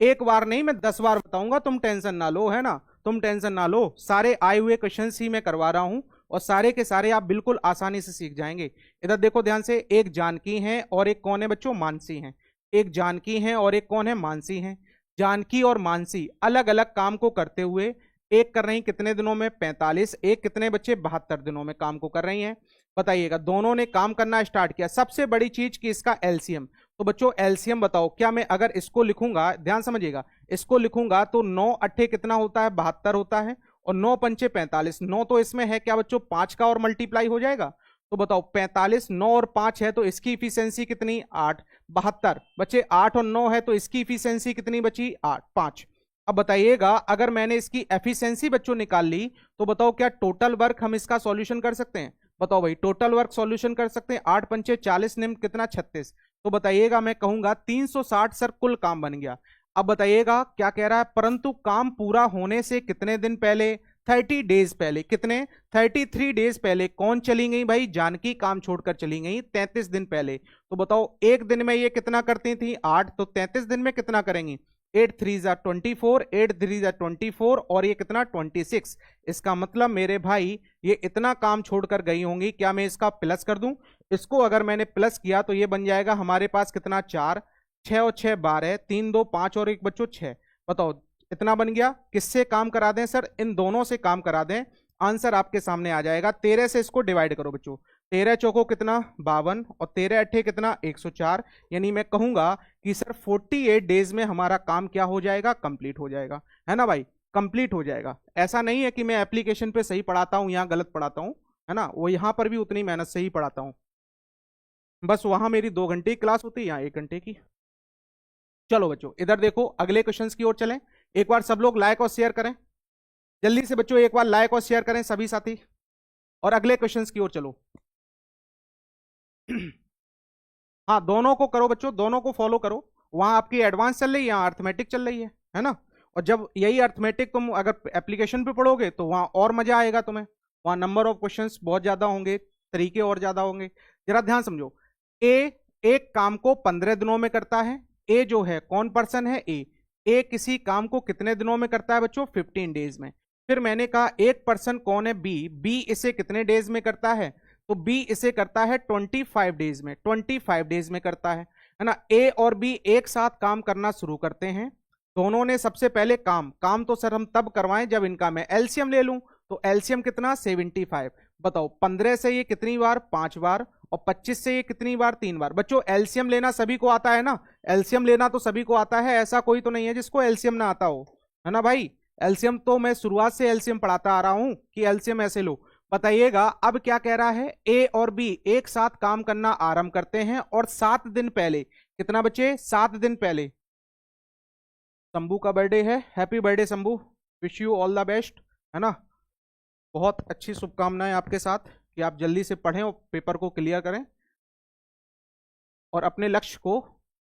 [SPEAKER 1] एक बार नहीं, मैं 10 बार बताऊंगा, तुम टेंशन ना लो, है ना। तुम टेंशन ना लो, सारे आए हुए क्वेश्चंस ही मैं करवा रहा हूं और सारे के सारे आप बिल्कुल आसानी से सीख जाएंगे। इधर देखो ध्यान से, एक जानकी है और एक कौन है बच्चों, मानसी है। एक जानकी है और एक कौन है, मानसी है। जानकी और मानसी अलग अलग काम को करते हुए, एक कर रही कितने दिनों में, 45, एक कितने बच्चे, 72 दिनों में काम को कर रही हैं। बताइएगा, दोनों ने काम करना स्टार्ट किया। सबसे बड़ी चीज कि इसका एलसीएम। तो बच्चों एलसीएम बताओ, क्या मैं अगर इसको लिखूंगा, ध्यान समझिएगा, इसको लिखूंगा तो 9 अट्ठे कितना होता है, 72 होता है, और 9 पंचे 45। 9 तो इसमें है क्या बच्चों, 5 का और मल्टीप्लाई हो जाएगा। तो बताओ 45, 9 और 5 है तो इसकी इफिशियंसी कितनी, 8। 72 बच्चे 8 और 9 है तो इसकी इफिशियंसी कितनी बची, 8, 5। अब बताइएगा, अगर मैंने इसकी एफिशिएंसी बच्चों निकाल ली तो बताओ क्या टोटल वर्क हम इसका सॉल्यूशन कर सकते हैं। बताओ भाई, टोटल वर्क सॉल्यूशन कर सकते हैं। 8 पंचे 40 निम्न कितना, 36। तो बताइएगा, मैं कहूंगा 360 सर कुल काम बन गया। अब बताइएगा क्या कह रहा है, परंतु काम पूरा होने से कितने दिन पहले, 30 डेज पहले। कितने, 33 डेज पहले। कौन चली गई भाई, जानकी काम छोड़कर चली गई 33 दिन पहले। तो बताओ एक दिन में ये कितना करती थी, 8, तो 33 दिन में कितना करेंगी, 8 3 जा 24, 8 3 जा 24, और ये कितना 26। इसका मतलब मेरे भाई ये इतना काम छोड़कर गई होंगी। क्या मैं इसका प्लस कर दूं, इसको अगर मैंने प्लस किया तो ये बन जाएगा हमारे पास कितना, 4, 6 और 6 12, 3 2 5 और एक बच्चों 6। बताओ इतना बन गया। किससे काम करा दें सर, इन दोनों से काम करा दें। आंसर आपके सामने आ जाएगा। 13 से इसको डिवाइड करो बच्चों, 13 चौको कितना 52 और 13 अट्ठे कितना 104। यानी मैं कहूंगा कि सर 48 डेज में हमारा काम क्या हो जाएगा, कंप्लीट हो जाएगा, है ना भाई, कंप्लीट हो जाएगा। ऐसा नहीं है कि मैं एप्लीकेशन पे सही पढ़ाता हूं यहाँ गलत पढ़ाता हूं, है ना, वो यहां पर भी उतनी मेहनत से ही पढ़ाता हूं, बस वहां मेरी 2 घंटे की क्लास होती है, यहाँ 1 घंटे की। चलो बच्चों इधर देखो, अगले क्वेश्चन की ओर चलें। एक बार सब लोग लाइक और शेयर करें जल्दी से बच्चों, एक बार लाइक और शेयर करें सभी साथी, और अगले क्वेश्चंस की ओर चलो। हाँ दोनों को करो बच्चों, दोनों को फॉलो करो। वहां आपकी एडवांस चल रही है, यहाँ अर्थमेटिक चल रही है ना। और जब यही अर्थमेटिक तुम अगर एप्लीकेशन पे पढ़ोगे तो वहां और मजा आएगा तुम्हें। वहां नंबर ऑफ क्वेश्चंस बहुत ज्यादा होंगे, तरीके और ज्यादा होंगे। जरा ध्यान समझो, ए एक काम को 15 दिनों में करता है। ए जो है कौन पर्सन है, ए किसी काम को कितने दिनों में करता है बच्चों, 15 डेज में। फिर मैंने कहा एक पर्सन कौन है, बी इसे कितने डेज में करता है, तो बी इसे करता है 25 डेज में, 25 डेज में करता है ना। ए और बी एक साथ काम करना शुरू करते हैं। दोनों ने सबसे पहले काम तो सर हम तब करवाएं जब इनका मैं एलसीएम ले लूं। तो एलसीएम कितना 75। बताओ 15 से ये कितनी बार, 5 बार, और 25 से ये कितनी बार, 3 बार। बच्चों एलसीएम लेना सभी को आता है ना, एलसीएम लेना तो सभी को आता है, ऐसा कोई तो नहीं है जिसको एलसीएम ना आता हो, है ना भाई। एलसीएम तो मैं शुरुआत से एलसीएम पढ़ाता आ रहा हूं कि एलसीएम ऐसे लो। बताइएगा अब क्या कह रहा है, ए और बी एक साथ काम करना आरंभ करते हैं और 7 दिन पहले, कितना बच्चे, 7 दिन पहले। शंभू का बर्थडे है, happy birthday Shambhu, wish you all the best, है ना। बहुत अच्छी शुभकामनाएं आपके साथ कि आप जल्दी से पढ़ें और पेपर को क्लियर करें और अपने लक्ष्य को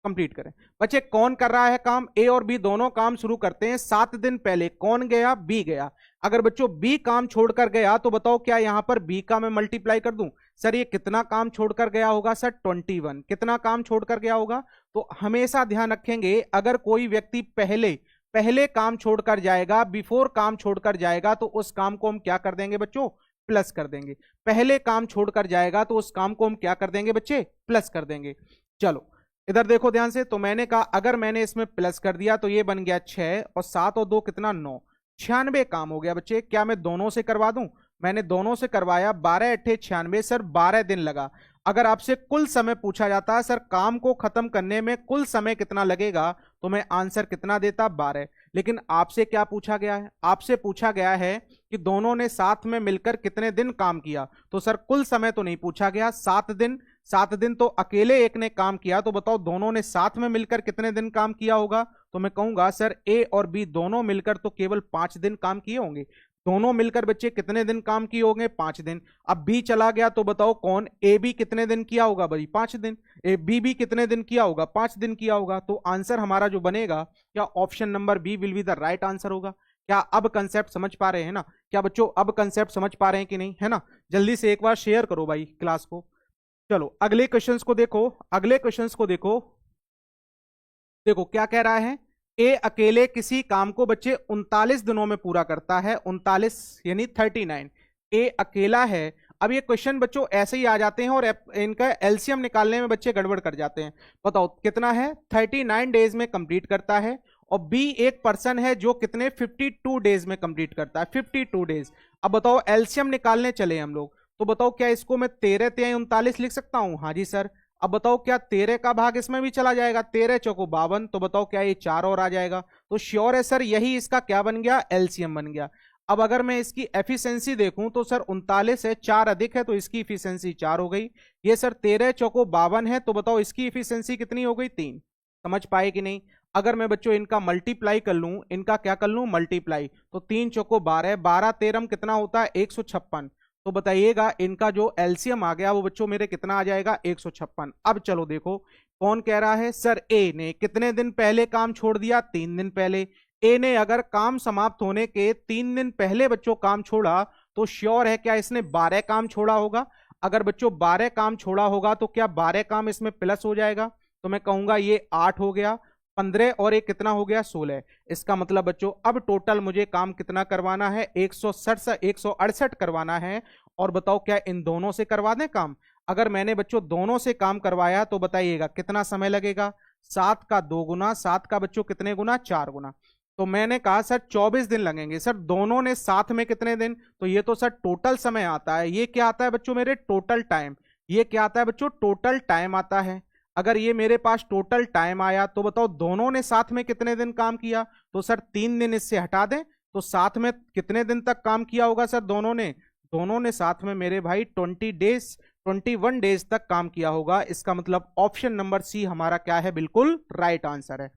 [SPEAKER 1] कंप्लीट करें। बच्चे कौन कर रहा है काम, ए और बी दोनों काम शुरू करते हैं 7 दिन पहले। कौन गया, बी गया। अगर बच्चों बी काम छोड़कर गया तो बताओ क्या यहां पर बी का मैं मल्टीप्लाई कर दूं। सर ये कितना काम छोड़कर गया होगा, सर 21। कितना काम छोड़कर गया होगा। तो हमेशा ध्यान रखेंगे, अगर कोई व्यक्ति पहले पहले काम छोड़कर जाएगा, बिफोर काम छोड़कर जाएगा, तो उस काम को हम क्या कर देंगे बच्चों, प्लस कर देंगे। पहले काम छोड़कर जाएगा तो उस काम को हम क्या कर देंगे बच्चे, प्लस कर देंगे। चलो इधर देखो ध्यान से, तो मैंने कहा अगर मैंने इसमें प्लस कर दिया तो ये बन गया 6 और 7 और 2 कितना 9, 96 काम हो गया बच्चे। क्या मैं दोनों से करवा दूं, मैंने दोनों से करवाया, 12 अट्ठे 96, सर 12 दिन लगा। अगर आपसे कुल समय पूछा जाता है सर काम को खत्म करने में कुल समय कितना लगेगा, तो मैं आंसर कितना देता, 12। लेकिन आपसे क्या पूछा गया है, आपसे पूछा गया है कि दोनों ने साथ में मिलकर कितने दिन काम किया। तो सर कुल समय तो नहीं पूछा गया, 7 दिन। 7 दिन तो अकेले एक ने काम किया, तो बताओ दोनों ने साथ में मिलकर कितने दिन काम किया होगा। तो मैं कहूंगा सर ए और बी दोनों मिलकर तो केवल 5 दिन काम किए होंगे। दोनों मिलकर बच्चे कितने दिन काम किए होंगे? 5 दिन। अब बी चला गया तो बताओ कौन? ए बी कितने दिन किया होगा भाई? 5 दिन। ए बी भी कितने दिन किया होगा? 5 दिन किया होगा। तो आंसर हमारा जो बनेगा, क्या option number B will be the right answer होगा? क्या अब कंसेप्ट समझ पा रहे हैं ना? क्या बच्चों अब कंसेप्ट समझ पा रहे हैं कि नहीं, है ना? जल्दी से एक बार शेयर करो भाई क्लास को। चलो अगले क्वेश्चंस को देखो, अगले क्वेश्चंस को देखो। देखो क्या कह रहा है, ए अकेले किसी काम को बच्चे 39 दिनों में पूरा करता है, 39 यानी 39। ए अकेला है। अब ये क्वेश्चन बच्चों ऐसे ही आ जाते हैं और इनका एलसीएम निकालने में बच्चे गड़बड़ कर जाते हैं। बताओ कितना है? 39 डेज में कंप्लीट करता है। और बी एक पर्सन है जो कितने 52 डेज में कंप्लीट करता है, 52 डेज। अब बताओ एलसीएम निकालने चले हम लोग, तो बताओ क्या इसको मैं 13 तिहाई 39 लिख सकता हूं? हाँ जी सर। अब बताओ क्या 13 का भाग इसमें भी चला जाएगा? 13 चौको 52, तो बताओ क्या ये 4 और आ जाएगा? तो श्योर है सर यही इसका क्या बन गया? एलसीएम बन गया। अब अगर मैं इसकी एफिशिएंसी देखूं तो सर 39 है, 4 अधिक है तो इसकी इफिशियंसी 4 हो गई। ये सर 13 चौको 52 है, तो बताओ इसकी इफिशियंसी कितनी हो गई? 3। समझ पाए कि नहीं? अगर मैं बच्चों इनका मल्टीप्लाई कर लूं, इनका क्या कर लूं? मल्टीप्लाई, तो 3 चौको 12, 12 13 कितना होता है? 156। तो बताइएगा इनका जो एलसीएम आ गया वो बच्चों मेरे कितना आ जाएगा? 156। अब चलो देखो कौन कह रहा है, सर ए ने कितने दिन पहले काम छोड़ दिया? 3 दिन पहले। ए ने अगर काम समाप्त होने के 3 दिन पहले बच्चों काम छोड़ा, तो श्योर है क्या इसने 12 काम छोड़ा होगा? अगर बच्चों 12 काम छोड़ा होगा तो क्या 12 काम इसमें प्लस हो जाएगा? तो मैं कहूंगा ये 8 हो गया, 15 और एक कितना हो गया? 16। इसका मतलब बच्चों अब टोटल मुझे काम कितना करवाना है? 168 करवाना है। और बताओ क्या इन दोनों से करवा दें काम? अगर मैंने बच्चों दोनों से काम करवाया तो बताइएगा कितना समय लगेगा? 7 का 2 गुना, 7 का बच्चों कितने गुना? 4 गुना। तो मैंने कहा सर 24 दिन लगेंगे। सर दोनों ने साथ में कितने दिन? तो ये तो सर टोटल समय आता है। ये क्या आता है बच्चों मेरे? Total time. ये क्या आता है बच्चों? टोटल टाइम आता है। अगर ये मेरे पास टोटल टाइम आया तो बताओ दोनों ने साथ में कितने दिन काम किया? तो सर 3 दिन इससे हटा दें तो साथ में कितने दिन तक काम किया होगा सर दोनों ने? दोनों ने साथ में मेरे भाई 21 डेज तक काम किया होगा। इसका मतलब ऑप्शन नंबर सी हमारा क्या है? बिल्कुल राइट आंसर है।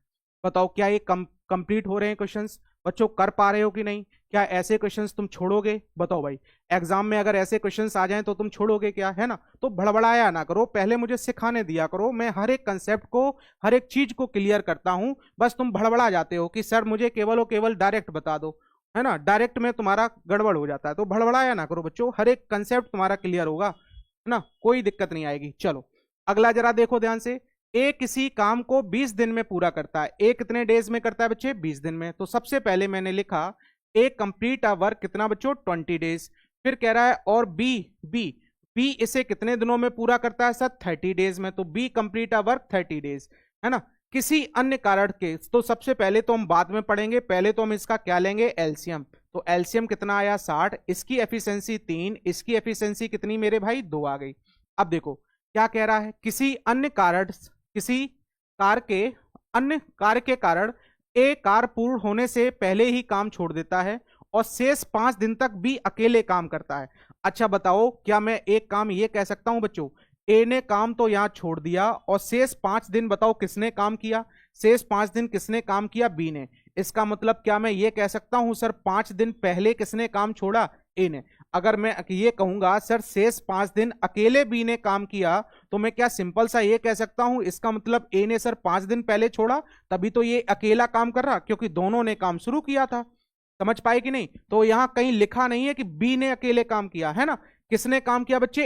[SPEAKER 1] बताओ क्या ये कंप्लीट हो रहे हैं क्वेश्चंस? बच्चों कर पा रहे हो कि नहीं? क्या ऐसे क्वेश्चंस तुम छोड़ोगे? बताओ भाई, एग्जाम में अगर ऐसे क्वेश्चंस आ जाएं तो तुम छोड़ोगे क्या, है ना? तो भड़बड़ाया ना करो, पहले मुझे सिखाने दिया करो। मैं हर एक कंसेप्ट को, हर एक चीज को क्लियर करता हूं। बस तुम भड़बड़ा जाते हो कि सर मुझे केवल और केवल डायरेक्ट बता दो, है ना? डायरेक्ट में तुम्हारा गड़बड़ हो जाता है। तो भड़बड़ाया ना करो बच्चों, हर एक कंसेप्ट तुम्हारा क्लियर होगा, है ना? कोई दिक्कत नहीं आएगी। चलो अगला जरा देखो ध्यान से। ए किसी काम को 20 दिन में पूरा करता है। ए कितने डेज में करता है बच्चे? 20 दिन में। तो सबसे पहले मैंने लिखा ए कंप्लीट अ वर्क कितना बच्चों? 20 डेज। फिर कह रहा है और बी बी बी इसे कितने दिनों में पूरा करता है सर? 30 डेज में। तो B complete a work 30 days, है ना? किसी अन्य कारण के, तो सबसे पहले तो हम बाद में पढ़ेंगे, पहले तो हम इसका क्या लेंगे? एलसीएम। तो एलसीएम कितना आया? 60। इसकी एफिशिएंसी 3, इसकी एफिशिएंसी कितनी मेरे भाई? 2 आ गई। अब देखो क्या कह रहा है, किसी अन्य कारण, किसी कार के अन्य कार्य के कारण ए कार पूर्ण होने से पहले ही काम छोड़ देता है और शेष 5 दिन तक भी अकेले काम करता है। अच्छा बताओ क्या मैं एक काम ये कह सकता हूं बच्चों, ए ने काम तो यहां छोड़ दिया और शेष 5 दिन बताओ किसने काम किया? शेष 5 दिन किसने काम किया? बी ने। इसका मतलब क्या मैं ये कह सकता हूं सर 5 दिन पहले किसने काम छोड़ा? ए ने। अगर मैं ये कहूंगा सर शेष 5 दिन अकेले बी ने काम किया, तो मैं क्या सिंपल सा ये कह सकता हूं इसका मतलब ए ने सर 5 दिन पहले छोड़ा, तभी तो ये अकेला काम कर रहा, क्योंकि दोनों ने काम शुरू किया था। समझ पाए कि नहीं? तो यहां कहीं लिखा नहीं है कि बी ने अकेले काम किया, है ना? किसने काम किया बच्चे?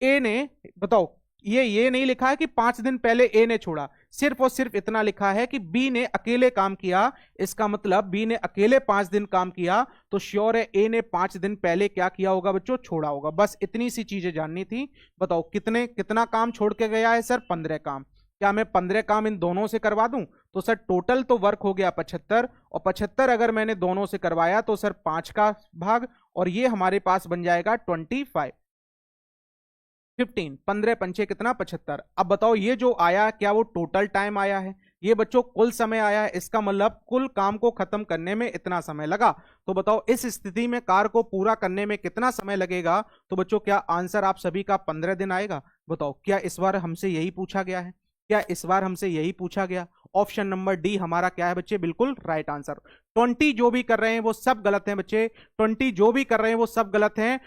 [SPEAKER 1] ए ने बताओ, ये नहीं लिखा है कि 5 दिन पहले ए ने छोड़ा, सिर्फ और सिर्फ इतना लिखा है कि बी ने अकेले काम किया। इसका मतलब बी ने अकेले 5 दिन काम किया, तो श्योर है ए ने 5 दिन पहले क्या किया होगा बच्चों? छोड़ा होगा। बस इतनी सी चीजें जाननी थी। बताओ कितना काम छोड़ के गया है सर? 15 काम। क्या मैं 15 काम इन दोनों से करवा दूं? तो सर टोटल तो वर्क हो गया 75, और 75 अगर मैंने दोनों से करवाया तो सर 5 का भाग, और ये हमारे पास बन जाएगा 25 15, 15 पंचे कितना? 75। अब बताओ ये जो आया क्या वो टोटल टाइम आया है? ये बच्चों कुल समय आया है। इसका मतलब कुल काम को खत्म करने में इतना समय लगा। तो बताओ इस स्थिति में कार को पूरा करने में कितना समय लगेगा? तो बच्चों क्या आंसर आप सभी का 15 दिन आएगा? बताओ क्या इस बार हमसे यही पूछा गया है? क्या इस बार हमसे यही पूछा गया? ऑप्शन नंबर डी हमारा क्या है बच्चे, बिल्कुल राइट आंसर। 20 जो भी कर रहे हैं वो सब गलत हैं बच्चे, 20 जो भी कर रहे हैं वो सब गलत हैं।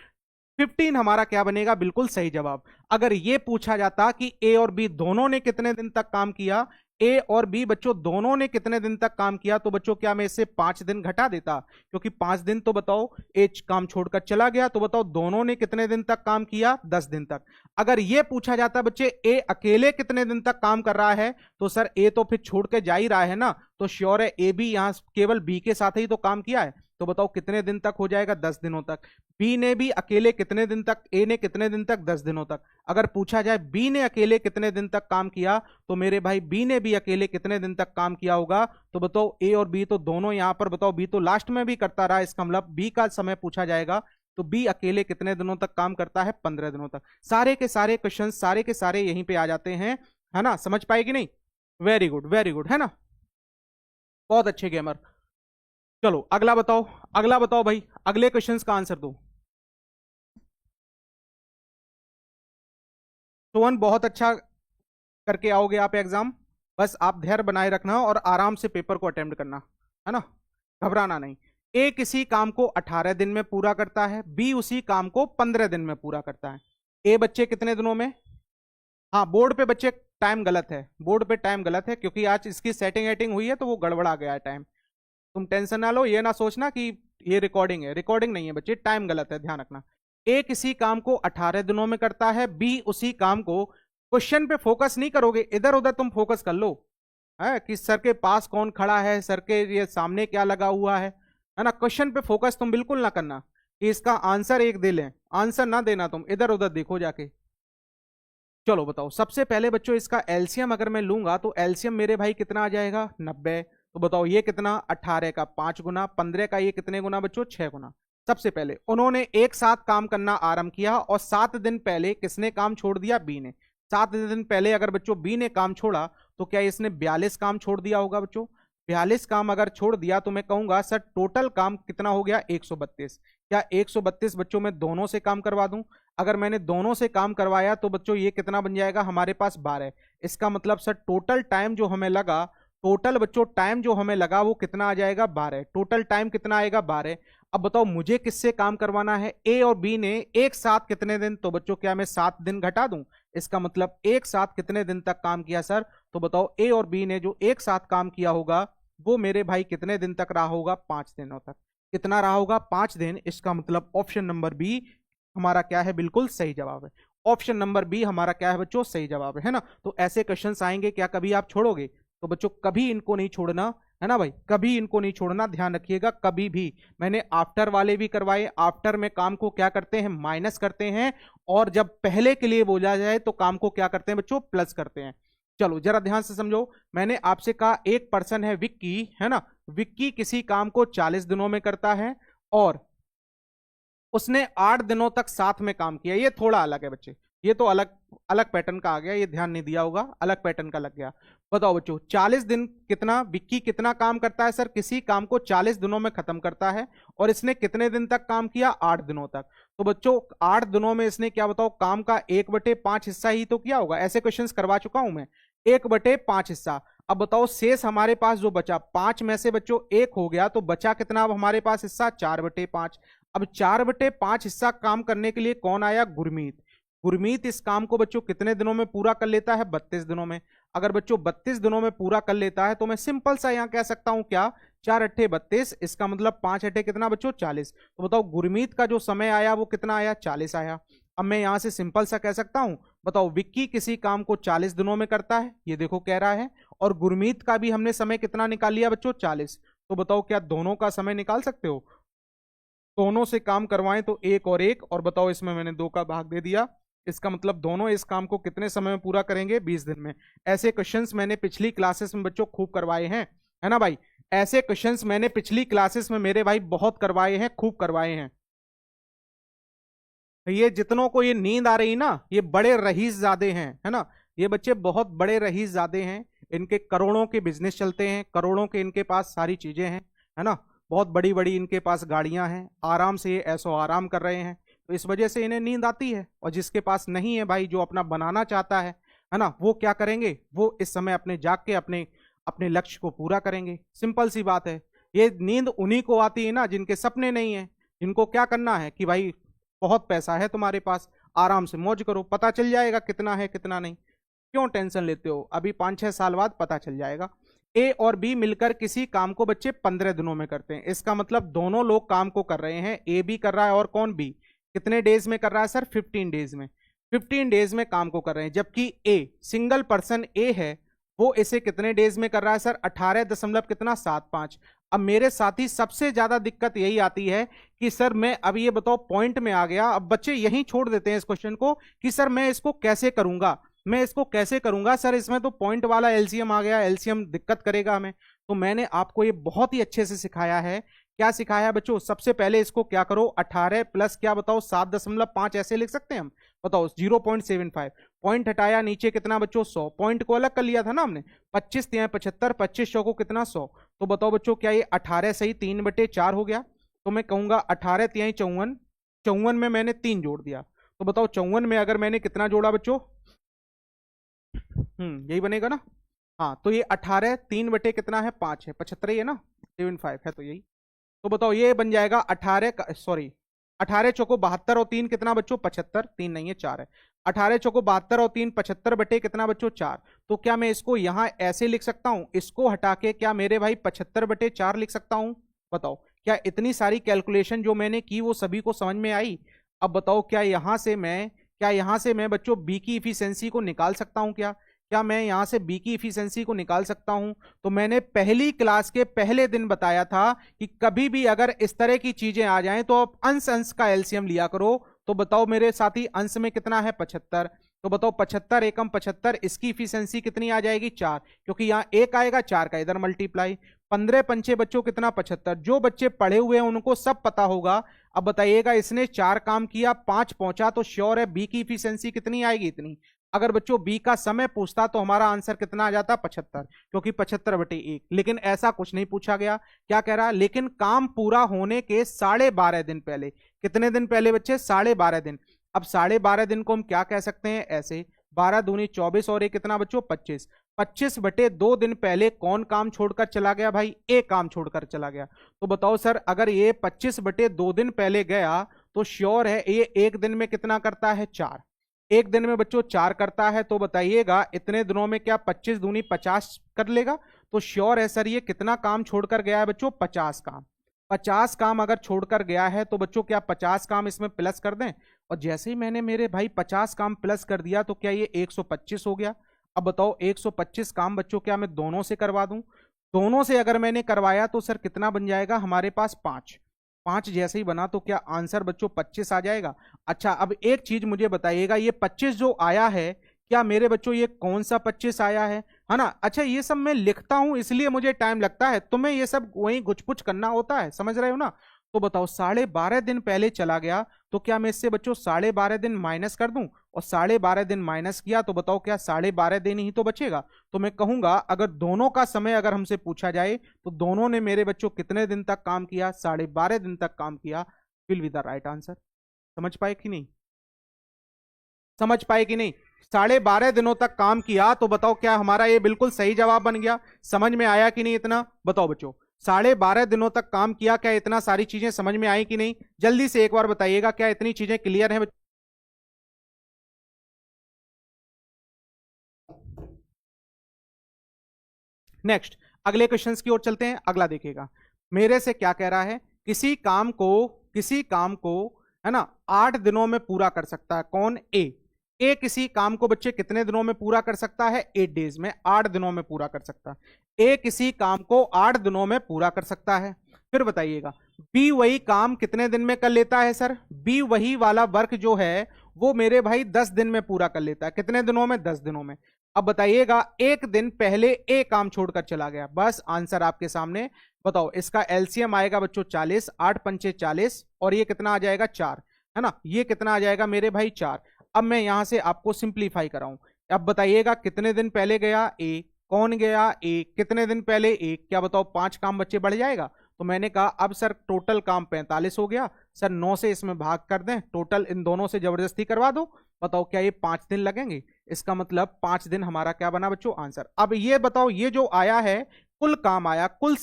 [SPEAKER 1] 15 हमारा क्या बनेगा, बिल्कुल सही जवाब। अगर ये पूछा जाता कि ए और बी दोनों ने कितने दिन तक काम किया, ए और बी बच्चों दोनों ने कितने दिन तक काम किया, तो बच्चों क्या मैं इससे 5 दिन घटा देता, क्योंकि 5 दिन तो बताओ ए काम छोड़कर चला गया, तो बताओ दोनों ने कितने दिन तक काम किया, 10 दिन तक। अगर ये पूछा जाता बच्चे ए अकेले कितने दिन तक काम कर रहा है, तो सर ए तो फिर छोड़ के जा ही रहा है ना, तो श्योर है ए भी यहां केवल बी के साथ ही तो काम किया है, तो बताओ कितने दिन तक हो जाएगा, 10 दिनों तक। बी ने भी अकेले कितने दिन तक, ए ने कितने दिन तक, 10 दिनों तक। अगर पूछा जाए बी ने अकेले कितने दिन तक काम किया, तो मेरे भाई बी ने भी अकेले कितने दिन तक काम किया होगा, तो बताओ ए और बी तो दोनों यहां पर, बताओ बी तो लास्ट में भी करता रहा, इसका मतलब बी का समय पूछा जाएगा, तो बी अकेले कितने दिनों तक काम करता है, 15 दिनों तक। सारे के सारे क्वेश्चन सारे के सारे यहीं पे आ जाते हैं, है ना, समझ पाएगी नहीं? वेरी गुड, है ना, बहुत अच्छे गेमर। चलो अगला बताओ, अगला बताओ भाई, अगले क्वेश्चंस का आंसर दो। सोहन बहुत अच्छा करके आओगे आप एग्जाम, बस आप धैर्य बनाए रखना और आराम से पेपर को अटेम्प्ट करना, है ना, घबराना नहीं। ए किसी काम को 18 दिन में पूरा करता है, बी उसी काम को 15 दिन में पूरा करता है। ए बच्चे कितने दिनों में? हाँ बोर्ड पे बच्चे टाइम गलत है, बोर्ड पे टाइम गलत है, क्योंकि आज इसकी सेटिंग एटिंग हुई है तो वो गड़बड़ा गया है टाइम। तुम टेंशन ना लो, ये ना सोचना कि ये रिकॉर्डिंग है, रिकॉर्डिंग नहीं है बच्चे, टाइम गलत है, ध्यान रखना। ए किसी काम को 18 दिनों में करता है, बी उसी काम को, क्वेश्चन पे फोकस नहीं करोगे, इधर उधर तुम फोकस कर लो, है कि सर के पास कौन खड़ा है, सर के ये सामने क्या लगा हुआ है ना, क्वेश्चन पे फोकस तुम बिल्कुल ना करना कि इसका आंसर एक दे लें, आंसर ना देना, तुम इधर उधर देखो जाके। चलो बताओ, सबसे पहले बच्चों इसका एलसीएम अगर मैं लूंगा तो एलसीएम मेरे भाई कितना आ जाएगा, 90। तो बताओ ये कितना, 18 का 5 गुना, 15 का ये कितने गुना बच्चों, 6 गुना। सबसे पहले उन्होंने एक साथ काम करना आरंभ किया और 7 दिन पहले किसने काम छोड़ दिया, बी ने। 7 दिन पहले अगर बच्चों बी ने काम छोड़ा तो क्या इसने 42 काम छोड़ दिया होगा बच्चों? 42 काम अगर छोड़ दिया तो मैं कहूंगा सर टोटल काम कितना हो गया, 132। क्या 132 बच्चों में दोनों से काम करवा दूं? अगर मैंने दोनों से काम करवाया तो बच्चों ये कितना बन जाएगा हमारे पास, 12। इसका मतलब सर टोटल टाइम जो हमें लगा, टोटल बच्चों टाइम जो हमें लगा वो कितना आ जाएगा, 12। टोटल टाइम कितना आएगा, 12। अब बताओ मुझे किससे काम करवाना है, ए और बी ने एक साथ कितने दिन, तो बच्चों क्या मैं 7 दिन घटा दूं? इसका मतलब एक साथ कितने दिन तक काम किया सर, तो बताओ ए और बी ने जो एक साथ काम किया होगा वो मेरे भाई कितने दिन तक रहा होगा, 5 दिनों तक। कितना रहा होगा, 5 दिन। इसका मतलब ऑप्शन नंबर बी हमारा क्या है, बिल्कुल सही जवाब है। ऑप्शन नंबर बी हमारा क्या है बच्चों, सही जवाब है ना। तो ऐसे क्वेश्चंस आएंगे, क्या कभी आप छोड़ोगे? तो बच्चों कभी इनको नहीं छोड़ना, है ना भाई, कभी इनको नहीं छोड़ना, ध्यान रखिएगा कभी भी। मैंने आफ्टर वाले भी करवाए, आफ्टर में काम को क्या करते हैं, माइनस करते हैं, और जब पहले के लिए बोला जाए तो काम को क्या करते हैं बच्चों, प्लस करते हैं। चलो जरा ध्यान से समझो, मैंने आपसे कहा एक पर्सन है विक्की, है ना, विक्की किसी काम को 40 दिनों में करता है और उसने 8 दिनों तक साथ में काम किया। ये थोड़ा अलग है बच्चे, ये तो अलग अलग पैटर्न का आ गया, ये ध्यान नहीं दिया होगा, अलग पैटर्न का लग गया। बताओ बच्चों 40 दिन कितना, विक्की कितना काम करता है सर, किसी काम को 40 दिनों में खत्म करता है, और इसने कितने दिन तक काम किया, 8 दिनों तक। तो बच्चों 8 दिनों में इसने क्या बताओ, काम का 1/5 हिस्सा ही तो किया होगा। ऐसे क्वेश्चंस करवा चुका हूं मैं, 1/5 हिस्सा। अब बताओ शेष हमारे पास जो बचा, 5 में से बच्चों 1 हो गया, तो बचा कितना अब हमारे पास हिस्सा, 4/5। अब 4/5 हिस्सा काम करने के लिए कौन आया, गुरमीत। गुरमीत इस काम को बच्चों कितने दिनों में पूरा कर लेता है, 32 दिनों में। अगर बच्चों 32 दिनों में पूरा कर लेता है तो मैं सिंपल सा यहां कह सकता हूं क्या, 4 अट्ठे 32, इसका मतलब 5 अट्ठे कितना बच्चों, 40। तो बताओ गुरमीत का जो समय आया वो कितना आया, 40 आया। अब मैं यहां से सिंपल सा कह सकता हूं, बताओ विक्की किसी काम को 40 दिनों में करता है, ये देखो कह रहा है, और गुरमीत का भी हमने समय कितना निकाल लिया बच्चों, 40। तो बताओ क्या दोनों का समय निकाल सकते हो? दोनों से काम करवाएं तो 1 और 1, और बताओ इसमें मैंने 2 का भाग दे दिया, इसका मतलब दोनों इस काम को कितने समय में पूरा करेंगे, 20 दिन में। ऐसे क्वेश्चंस मैंने पिछली क्लासेस में बच्चों खूब करवाए हैं, है ना भाई, ऐसे क्वेश्चंस मैंने पिछली क्लासेस में मेरे भाई बहुत करवाए हैं, खूब करवाए हैं। ये जितनों को ये नींद आ रही ना, ये बड़े रईस ज्यादा हैं, है ना, ये बच्चे बहुत बड़े रईस ज्यादा हैं, इनके करोड़ों के बिजनेस चलते हैं, करोड़ों के इनके पास सारी चीजें हैं, है ना, बहुत बड़ी बड़ी इनके पास गाड़ियां हैं, आराम से ये ऐसो आराम कर रहे हैं, तो इस वजह से इन्हें नींद आती है। और जिसके पास नहीं है भाई, जो अपना बनाना चाहता है, है ना, वो क्या करेंगे, वो इस समय अपने जाग के अपने अपने लक्ष्य को पूरा करेंगे। सिंपल सी बात है। ये नींद उन्हीं को आती है ना जिनके सपने नहीं है, जिनको क्या करना है कि भाई बहुत पैसा है तुम्हारे पास, आराम से मौज करो, पता चल जाएगा कितना है कितना नहीं। क्यों टेंशन लेते हो, अभी 5-6 साल बाद पता चल जाएगा। ए और बी मिलकर किसी काम को बच्चे 15 दिनों में करते हैं, इसका मतलब दोनों लोग काम को कर रहे हैं, ए भी कर रहा है और कौन, बी। कितने डेज में कर रहा है सर, 15 डेज में। 15 डेज में काम को कर रहे हैं, जबकि ए सिंगल पर्सन ए है, वो इसे कितने डेज में कर रहा है सर, 18 दशमलव कितना 75। अब मेरे साथी सबसे ज्यादा दिक्कत यही आती है कि सर मैं अब ये बताओ पॉइंट में आ गया, अब बच्चे यही छोड़ देते हैं इस क्वेश्चन को कि सर मैं इसको कैसे करूंगा, मैं इसको कैसे करूंगा सर, इसमें तो पॉइंट वाला एलसीएम आ गया, एलसीएम दिक्कत करेगा हमें। तो मैंने आपको ये बहुत ही अच्छे से सिखाया है। क्या सिखाया है बच्चों, सबसे पहले इसको क्या करो, 18 प्लस क्या बताओ 7.5 ऐसे लिख सकते हैं हम, बताओ 0.75, पॉइंट हटाया, नीचे कितना बच्चों 100, पॉइंट को अलग कर लिया था ना हमने, 25 तिहाई 75, 25 को कितना 100। तो बताओ बच्चों क्या ये 18 सही 3/4 हो गया। तो मैं कहूंगा 18 तिहाई 54, 54 में मैंने 3 जोड़ दिया, तो बताओ 54 में अगर मैंने कितना जोड़ा बच्चों, यही बनेगा ना। हाँ तो ये 18 3 बटे कितना है 5 है, 75 ही है ना, 75 है तो यही। तो बताओ ये बन जाएगा 18 सॉरी 18 चौको 72 और 3 कितना बच्चों 75, 3 नहीं है 4 है, 18 चौको 72 और 3 75 बटे कितना बच्चों 4। तो क्या मैं इसको यहां ऐसे लिख सकता हूं, इसको हटा के क्या मेरे भाई 75/4 लिख सकता हूं। बताओ क्या इतनी सारी कैलकुलेशन जो मैंने की वो सभी को समझ में आई। अब बताओ क्या यहां से मैं बच्चों बी की इफिशियंसी को निकाल सकता हूं, क्या मैं यहां से बी की इफिशियंसी को निकाल सकता हूं। तो मैंने पहली क्लास के पहले दिन बताया था कि कभी भी अगर इस तरह की चीजें आ जाएं तो आप अंश अंश का एलसीएम लिया करो। तो बताओ मेरे साथी अंश में कितना है 75, तो बताओ 75 एकम 75, इसकी इफिशियंसी कितनी आ जाएगी 4, क्योंकि यहां एक आएगा 4 का इधर मल्टीप्लाई, 15 पंचे बच्चों कितना 75। जो बच्चे पढ़े हुए हैं उनको सब पता होगा। अब बताइएगा इसने 4 काम किया 5 पहुंचा, तो श्योर है बी की इफिशियंसी कितनी आएगी, इतनी। अगर बच्चों बी का समय पूछता तो हमारा आंसर कितना आ जाता 75, क्योंकि 75/1। लेकिन ऐसा कुछ नहीं पूछा गया। क्या कह रहा, लेकिन काम पूरा होने के 12.5 दिन पहले, कितने दिन पहले बच्चे 12.5 दिन। अब 12.5 दिन को हम क्या कह सकते हैं, ऐसे 12 दूनी 24 और एक कितना बच्चों 25, 25/2 दिन पहले कौन काम छोड़कर चला गया भाई, ए काम छोड़कर चला गया। तो बताओ सर अगर ये 25/2 दिन पहले गया तो श्योर है ये एक दिन में कितना करता है 4, एक दिन में बच्चों 4 करता है। तो बताइएगा इतने दिनों में क्या 25 दूनी 50 कर लेगा। तो श्योर है सर ये कितना काम छोड़कर गया है बच्चों 50 काम, 50 काम अगर छोड़कर गया है तो बच्चों क्या 50 काम इसमें प्लस कर दें। और जैसे ही मैंने मेरे भाई 50 काम प्लस कर दिया तो क्या ये 125 हो गया। अब बताओ 125 काम बच्चों क्या मैं दोनों से करवा दूं, दोनों से अगर मैंने करवाया तो सर कितना बन जाएगा हमारे पास 5, 5 जैसे ही बना तो क्या आंसर बच्चों 25 आ जाएगा। अच्छा अब एक चीज मुझे बताइएगा, ये 25 जो आया है क्या मेरे बच्चों ये कौन सा 25 आया है ना। अच्छा ये सब मैं लिखता हूं इसलिए मुझे टाइम लगता है, तुम्हें ये सब वही गुचपुच करना होता है, समझ रहे हो ना। तो बताओ 12.5 दिन पहले चला गया तो क्या मैं इससे बच्चों 12.5 दिन माइनस कर दूं, और 12.5 दिन माइनस किया तो बताओ क्या 12.5 दिन ही तो बचेगा। तो मैं कहूंगा अगर दोनों का समय अगर हमसे पूछा जाए तो दोनों ने मेरे बच्चों कितने दिन तक काम किया, 12.5 दिन तक काम किया, will be the right answer. समझ पाए कि नहीं, समझ पाए कि नहीं। 12.5 दिनों तक काम किया तो बताओ क्या हमारा ये बिल्कुल सही जवाब बन गया। समझ में आया कि नहीं इतना, बताओ बच्चों 12.5 दिनों तक काम किया, क्या इतना सारी चीजें समझ में आई कि नहीं, जल्दी से एक बार बताइएगा क्या इतनी चीजें क्लियर हैं। नेक्स्ट अगले क्वेश्चंस की ओर चलते हैं। अगला देखिएगा मेरे से क्या कह रहा है, किसी काम को है ना 8 दिनों में पूरा कर सकता है कौन, ए किसी काम को बच्चे कितने दिनों में पूरा कर सकता है 8 डेज में, 8 दिनों में पूरा कर सकता है। ए किसी काम को 8 दिनों में पूरा कर सकता है। फिर बताइएगा बी वही काम कितने दिन में कर लेता है सर, बी वही वाला वर्क जो है वो मेरे भाई 10 दिन में पूरा कर लेता है, कितने दिनों में 10 दिनों में। अब बताइएगा एक दिन पहले ए काम छोड़कर चला गया, बस आंसर आपके सामने। बताओ इसका एलसीएम आएगा बच्चों 40, 8 पंचे 40 और ये कितना आ जाएगा 4, है ना, ये कितना आ जाएगा मेरे भाई 4। अब मैं यहां से आपको सिंप्लीफाई कराऊं। अब बताइएगा कितने दिन पहले गया ए, कौन गया ए, कितने दिन पहले ए, क्या बताओ 5 काम बच्चे बढ़ जाएगा। तो मैंने कहा अब सर टोटल काम 45 हो गया, सर 9 से इसमें भाग कर दें, टोटल इन दोनों से जबरदस्ती करवा दो, बताओ क्या ये 5 दिन लगेंगे? इसका मतलब 5 दिन हमारा क्या बना बच्चों आंसर। अब ये बताओ, ये जो आया है कुल काम आया, कुल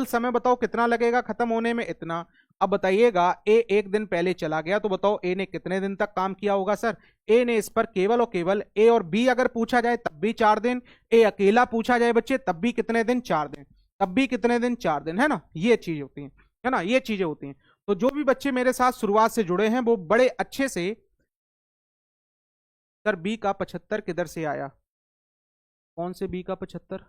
[SPEAKER 1] समय बताओ कितना लगेगा खत्म होने में? इतना। अब बताइएगा ए 1 दिन पहले चला गया, तो बताओ ए ने कितने दिन तक काम किया होगा सर? ए ने इस पर केवल और केवल ए और बी अगर पूछा जाए तब भी 4 दिन, ए अकेला पूछा जाए बच्चे तब भी कितने दिन? 4 दिन। तब भी कितने दिन? 4 दिन, है ना? ये चीज होती है ना, ये चीजें होती हैं। तो जो भी बच्चे मेरे साथ शुरुआत से जुड़े हैं वो बड़े अच्छे से, सर बी का 75 किधर से आया? कौन से बी का 75?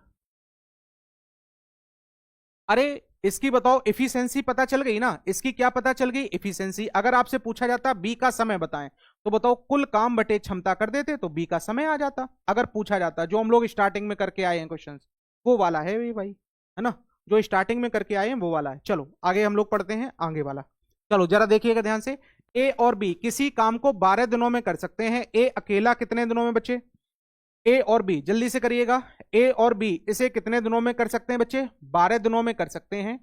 [SPEAKER 1] अरे इसकी बताओ इफिशियंसी पता चल गई ना, इसकी क्या पता चल गई? इफिशियंसी। अगर आपसे पूछा जाता बी का समय बताएं, तो बताओ कुल काम बटे क्षमता कर देते तो बी का समय आ जाता। अगर पूछा जाता, जो हम लोग स्टार्टिंग में करके आए हैं क्वेश्चन, वो वाला है ये भाई, है ना? जो स्टार्टिंग में करके आए हैं वो वाला है। चलो आगे हम लोग पढ़ते हैं आगे वाला। चलो जरा देखिएगा ध्यान से। ए और बी किसी काम को 12 दिनों में कर सकते हैं। ए अकेला कितने दिनों में बच्चे? ए और बी जल्दी से करिएगा। ए और बी इसे कितने दिनों में कर सकते हैं बच्चे? 12 दिनों में कर सकते हैं।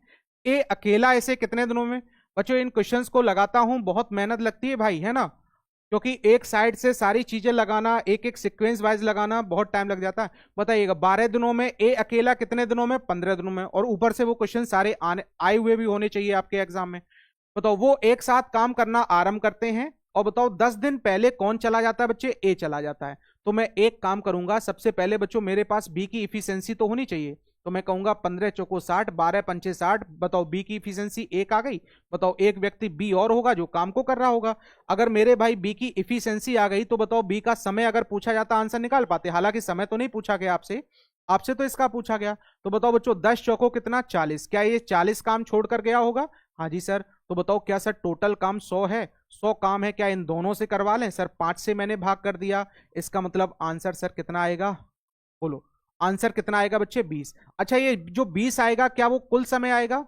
[SPEAKER 1] ए अकेला इसे कितने दिनों में? बच्चों इन क्वेश्चंस को लगाता हूं, बहुत मेहनत लगती है भाई, है ना? क्योंकि एक साइड से सारी चीजें लगाना, एक एक सीक्वेंस वाइज लगाना बहुत टाइम लग जाता है। बताइएगा 12 दिनों में, ए अकेला कितने दिनों में? 15 दिनों में। और ऊपर से वो क्वेश्चन सारे आए हुए भी होने चाहिए आपके एग्जाम में। बताओ वो एक साथ काम करना आरंभ करते हैं, और बताओ 10 दिन पहले कौन चला जाता है बच्चे? ए चला जाता है। तो मैं एक काम करूंगा, सबसे पहले बच्चों मेरे पास बी की इफिशियंसी तो होनी चाहिए, तो मैं कहूंगा 15 चौको 60, 12 पंचे 60। बताओ बी की इफिशियंसी एक आ गई। बताओ एक व्यक्ति बी और होगा जो काम को कर रहा होगा। अगर मेरे भाई बी की इफिशियंसी आ गई, तो बताओ बी का समय अगर पूछा जाता आंसर निकाल पाते। हालांकि समय तो नहीं पूछा गया आपसे, आपसे तो इसका पूछा गया। तो बताओ बच्चों 10 चौको कितना? 40। क्या ये 40 काम छोड़कर गया होगा? हाँ जी सर। तो बताओ क्या सर टोटल काम 100 है? 100 काम है, क्या इन दोनों से करवा लें? सर 5 से मैंने भाग कर दिया। इसका मतलब आंसर सर कितना आएगा? बोलो आंसर कितना आएगा बच्चे? 20। अच्छा ये जो 20 आएगा क्या वो कुल समय आएगा?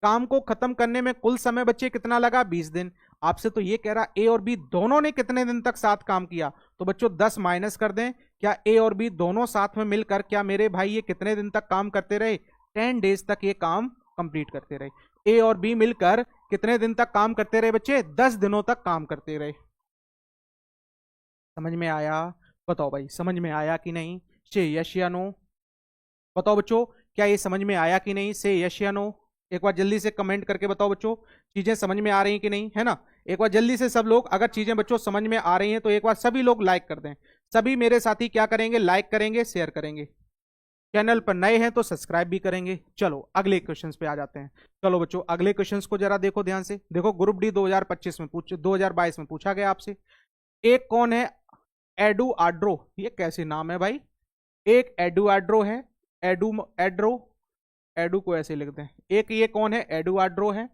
[SPEAKER 1] काम को खत्म करने में कुल समय बच्चे कितना लगा? 20 दिन। आपसे तो ये कह रहा ए और बी दोनों ने कितने दिन तक साथ काम किया, तो बच्चों 10 माइनस कर दें। क्या ए और बी दोनों साथ में मिलकर क्या मेरे भाई ये कितने दिन तक काम करते रहे? 10 डेज तक ये काम कंप्लीट करते रहे। ए और बी मिलकर कितने दिन तक काम करते रहे बच्चे? 10 दिनों तक काम करते रहे। समझ में आया? बताओ भाई समझ में आया कि नहीं? से यस या नो? बताओ बच्चों क्या ये समझ में आया कि नहीं? से यस या नो? एक बार जल्दी से कमेंट करके बताओ बच्चों, चीजें समझ में आ रही हैं कि नहीं, है ना? एक बार जल्दी से सब लोग, अगर चीजें बच्चों समझ में आ रही हैं तो एक बार सभी लोग लाइक कर दें। सभी मेरे साथी क्या करेंगे? लाइक करेंगे, शेयर करेंगे। चैनल पर नए हैं तो सब्सक्राइब भी करेंगे। चलो अगले क्वेश्चंस पे आ जाते हैं। चलो बच्चों अगले क्वेश्चंस को जरा देखो ध्यान से। देखो ग्रुप डी 2025 में 2022 में पूछा गया आपसे। एक कौन है? एडुआर्डो। ये कैसे नाम है भाई? एक एडुआर्डो है, एडू एडू को ऐसे लिखते हैं। एक ये कौन है? एडुआर्डो है।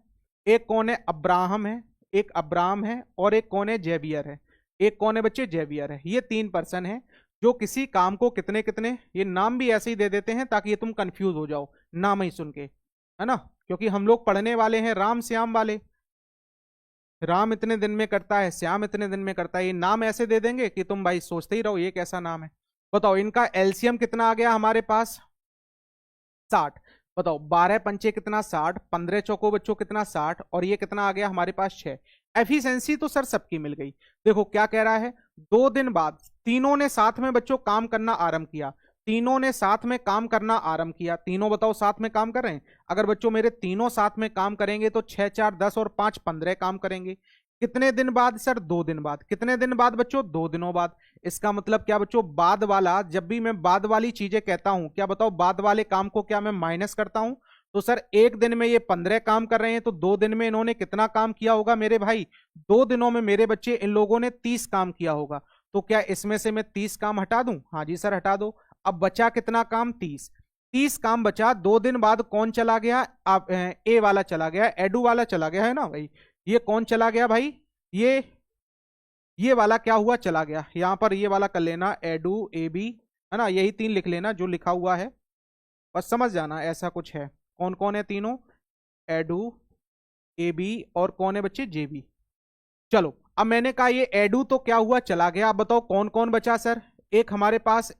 [SPEAKER 1] एक कौन है? अब्राहम है। एक अब्राहम है, और एक कौन है? जेवियर है। एक कौन है बच्चे? जेवियर है। ये 3 पर्सन है जो किसी काम को कितने कितने, ये नाम भी ऐसे ही दे देते हैं ताकि ये तुम कंफ्यूज हो जाओ नाम ही सुन के, है ना? क्योंकि हम लोग पढ़ने वाले हैं राम श्याम वाले। राम इतने दिन में करता है, श्याम इतने दिन में करता है, ये नाम ऐसे दे देंगे कि तुम भाई सोचते ही रहो ये कैसा नाम है। बताओ इनका एलसीएम कितना आ गया हमारे पास? 60। बताओ 12 पंचे कितना? 60। 15 चौको बच्चों कितना? 60। और ये कितना आ गया हमारे पास? 6। एफिशिएंसी तो सर सबकी मिल गई। देखो क्या कह रहा है, 2 दिन बाद तीनों ने साथ में बच्चों काम करना आरंभ किया। तीनों ने साथ में काम करना आरंभ किया। तीनों बताओ साथ में काम कर रहे हैं। अगर बच्चों मेरे तीनों साथ में काम करेंगे तो 6 4 10 और 5 15 काम करेंगे। कितने दिन बाद सर? 2 दिन बाद। कितने दिन बाद बच्चों? 2 दिनों बाद। इसका मतलब क्या बच्चों? बाद वाला, जब भी मैं बाद वाली चीजें कहता हूं, क्या बताओ बाद वाले काम को क्या मैं माइनस करता हूं? तो सर एक दिन में ये 15 काम कर रहे हैं, तो 2 दिन में इन्होंने कितना काम किया होगा मेरे भाई? 2 दिनों में मेरे बच्चे इन लोगों ने 30 काम किया होगा। तो क्या इसमें से मैं 30 काम हटा दूं? हाँ जी सर हटा दो। अब बचा कितना काम? 30। 30 काम बचा। 2 दिन बाद कौन चला गया? आप ए वाला चला गया, एडू वाला चला गया, है ना भाई? ये कौन चला गया भाई? ये वाला क्या हुआ? चला गया। यहां पर ये वाला कर लेना, एडू ए बी, है ना? यही 3 लिख लेना जो लिखा हुआ है, बस समझ जाना ऐसा कुछ है। कौन कौन है तीनों? एडू ए बी, और कौन है बच्चे? J B. चलो अब मैंने कहा ये एडू तो क्या हुआ? चला गया। अब बताओ कौन कौन बचा सर? एक हमारे पास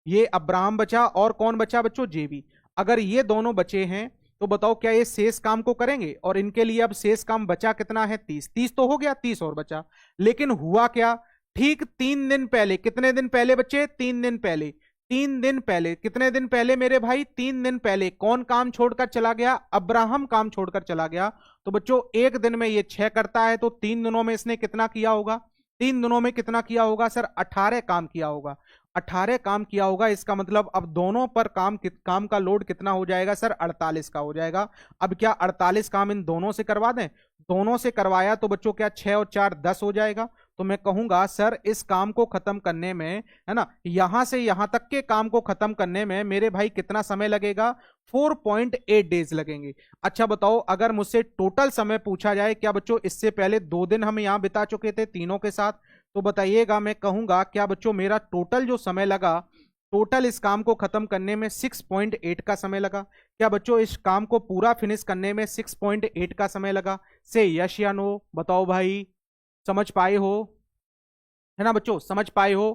[SPEAKER 1] ये अब्राहम बचा, और कौन बचा बच्चों? J B. अगर ये दोनों बचे हैं तो बताओ क्या ये शेष काम को करेंगे? और इनके लिए अब शेष काम बचा कितना है? 30। 30 तो हो गया, 30 और बचा। लेकिन हुआ क्या, ठीक 3 दिन पहले, कितने दिन पहले बच्चे? 3 दिन पहले। 3 दिन पहले, कितने दिन पहले मेरे भाई? 3 दिन पहले। कौन काम छोड़कर चला गया? अब्राहम काम छोड़कर चला गया। तो बच्चों एक दिन में ये 6 करता है, तो 3 दिनों में इसने कितना किया होगा? 3 दिनों में कितना किया होगा सर? 18 काम किया होगा। 18 काम किया होगा। इसका मतलब अब दोनों पर काम का लोड कितना हो जाएगा सर? 48 का हो जाएगा। अब क्या 48 काम इन दोनों से करवा दें? दोनों से करवाया तो बच्चों क्या 6 और 4 10 हो जाएगा। तो मैं कहूंगा सर इस काम को खत्म करने में, है ना, यहां से यहां तक के काम को खत्म करने में मेरे भाई कितना समय लगेगा? 4.8 डेज लगेंगे। अच्छा बताओ, अगर मुझसे टोटल समय पूछा जाए, क्या बच्चों इससे पहले 2 दिन हम यहां बिता चुके थे तीनों के साथ, तो बताइएगा। मैं कहूंगा क्या बच्चों मेरा टोटल जो समय लगा, टोटल इस काम को खत्म करने में 6.8 का समय लगा। क्या बच्चों इस काम को पूरा फिनिश करने में 6.8 का समय लगा? से यस या नो बताओ भाई। समझ पाए हो? है ना बच्चों, समझ पाए हो?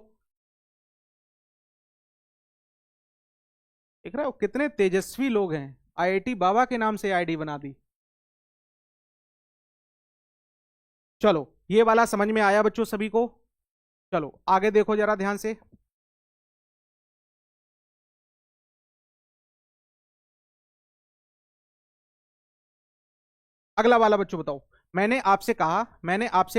[SPEAKER 1] देख रहे हो कितने तेजस्वी लोग हैं। आईआईटी बाबा के नाम से आईडी बना दी। चलो ये वाला समझ में आया बच्चों सभी को? चलो आगे देखो जरा ध्यान से। अगला वाला बच्चों बताओ। मैंने आपसे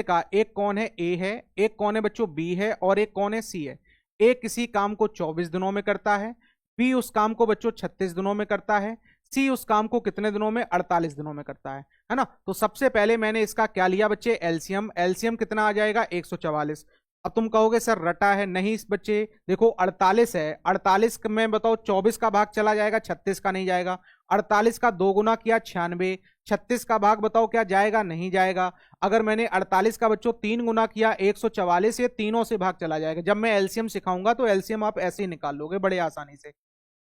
[SPEAKER 1] कहा एक कौन है? ए है। एक कौन है बच्चों? बी है। और एक कौन है? सी है। ए किसी काम को 24 दिनों में करता है। बी उस काम को बच्चों 36 दिनों में करता है। सी उस काम को कितने दिनों में? 48 दिनों में करता है ना। तो सबसे पहले मैंने इसका क्या लिया बच्चे? एलसीएम। एलसीएम कितना आ जाएगा? 144। अब तुम कहोगे सर रटा है। नहीं बच्चे, देखो 48 है। 48 में बताओ 24 का भाग चला जाएगा, 36 का नहीं जाएगा। 48 का 2 गुना किया 96। 36 का भाग बताओ क्या जाएगा? नहीं जाएगा। अगर मैंने 48 का बच्चों 3 गुना किया 144, ये तीनों से भाग चला जाएगा। जब मैं एलसीएम सिखाऊंगा तो एलसीएम आप ऐसे ही निकाल लोगे बड़े आसानी से।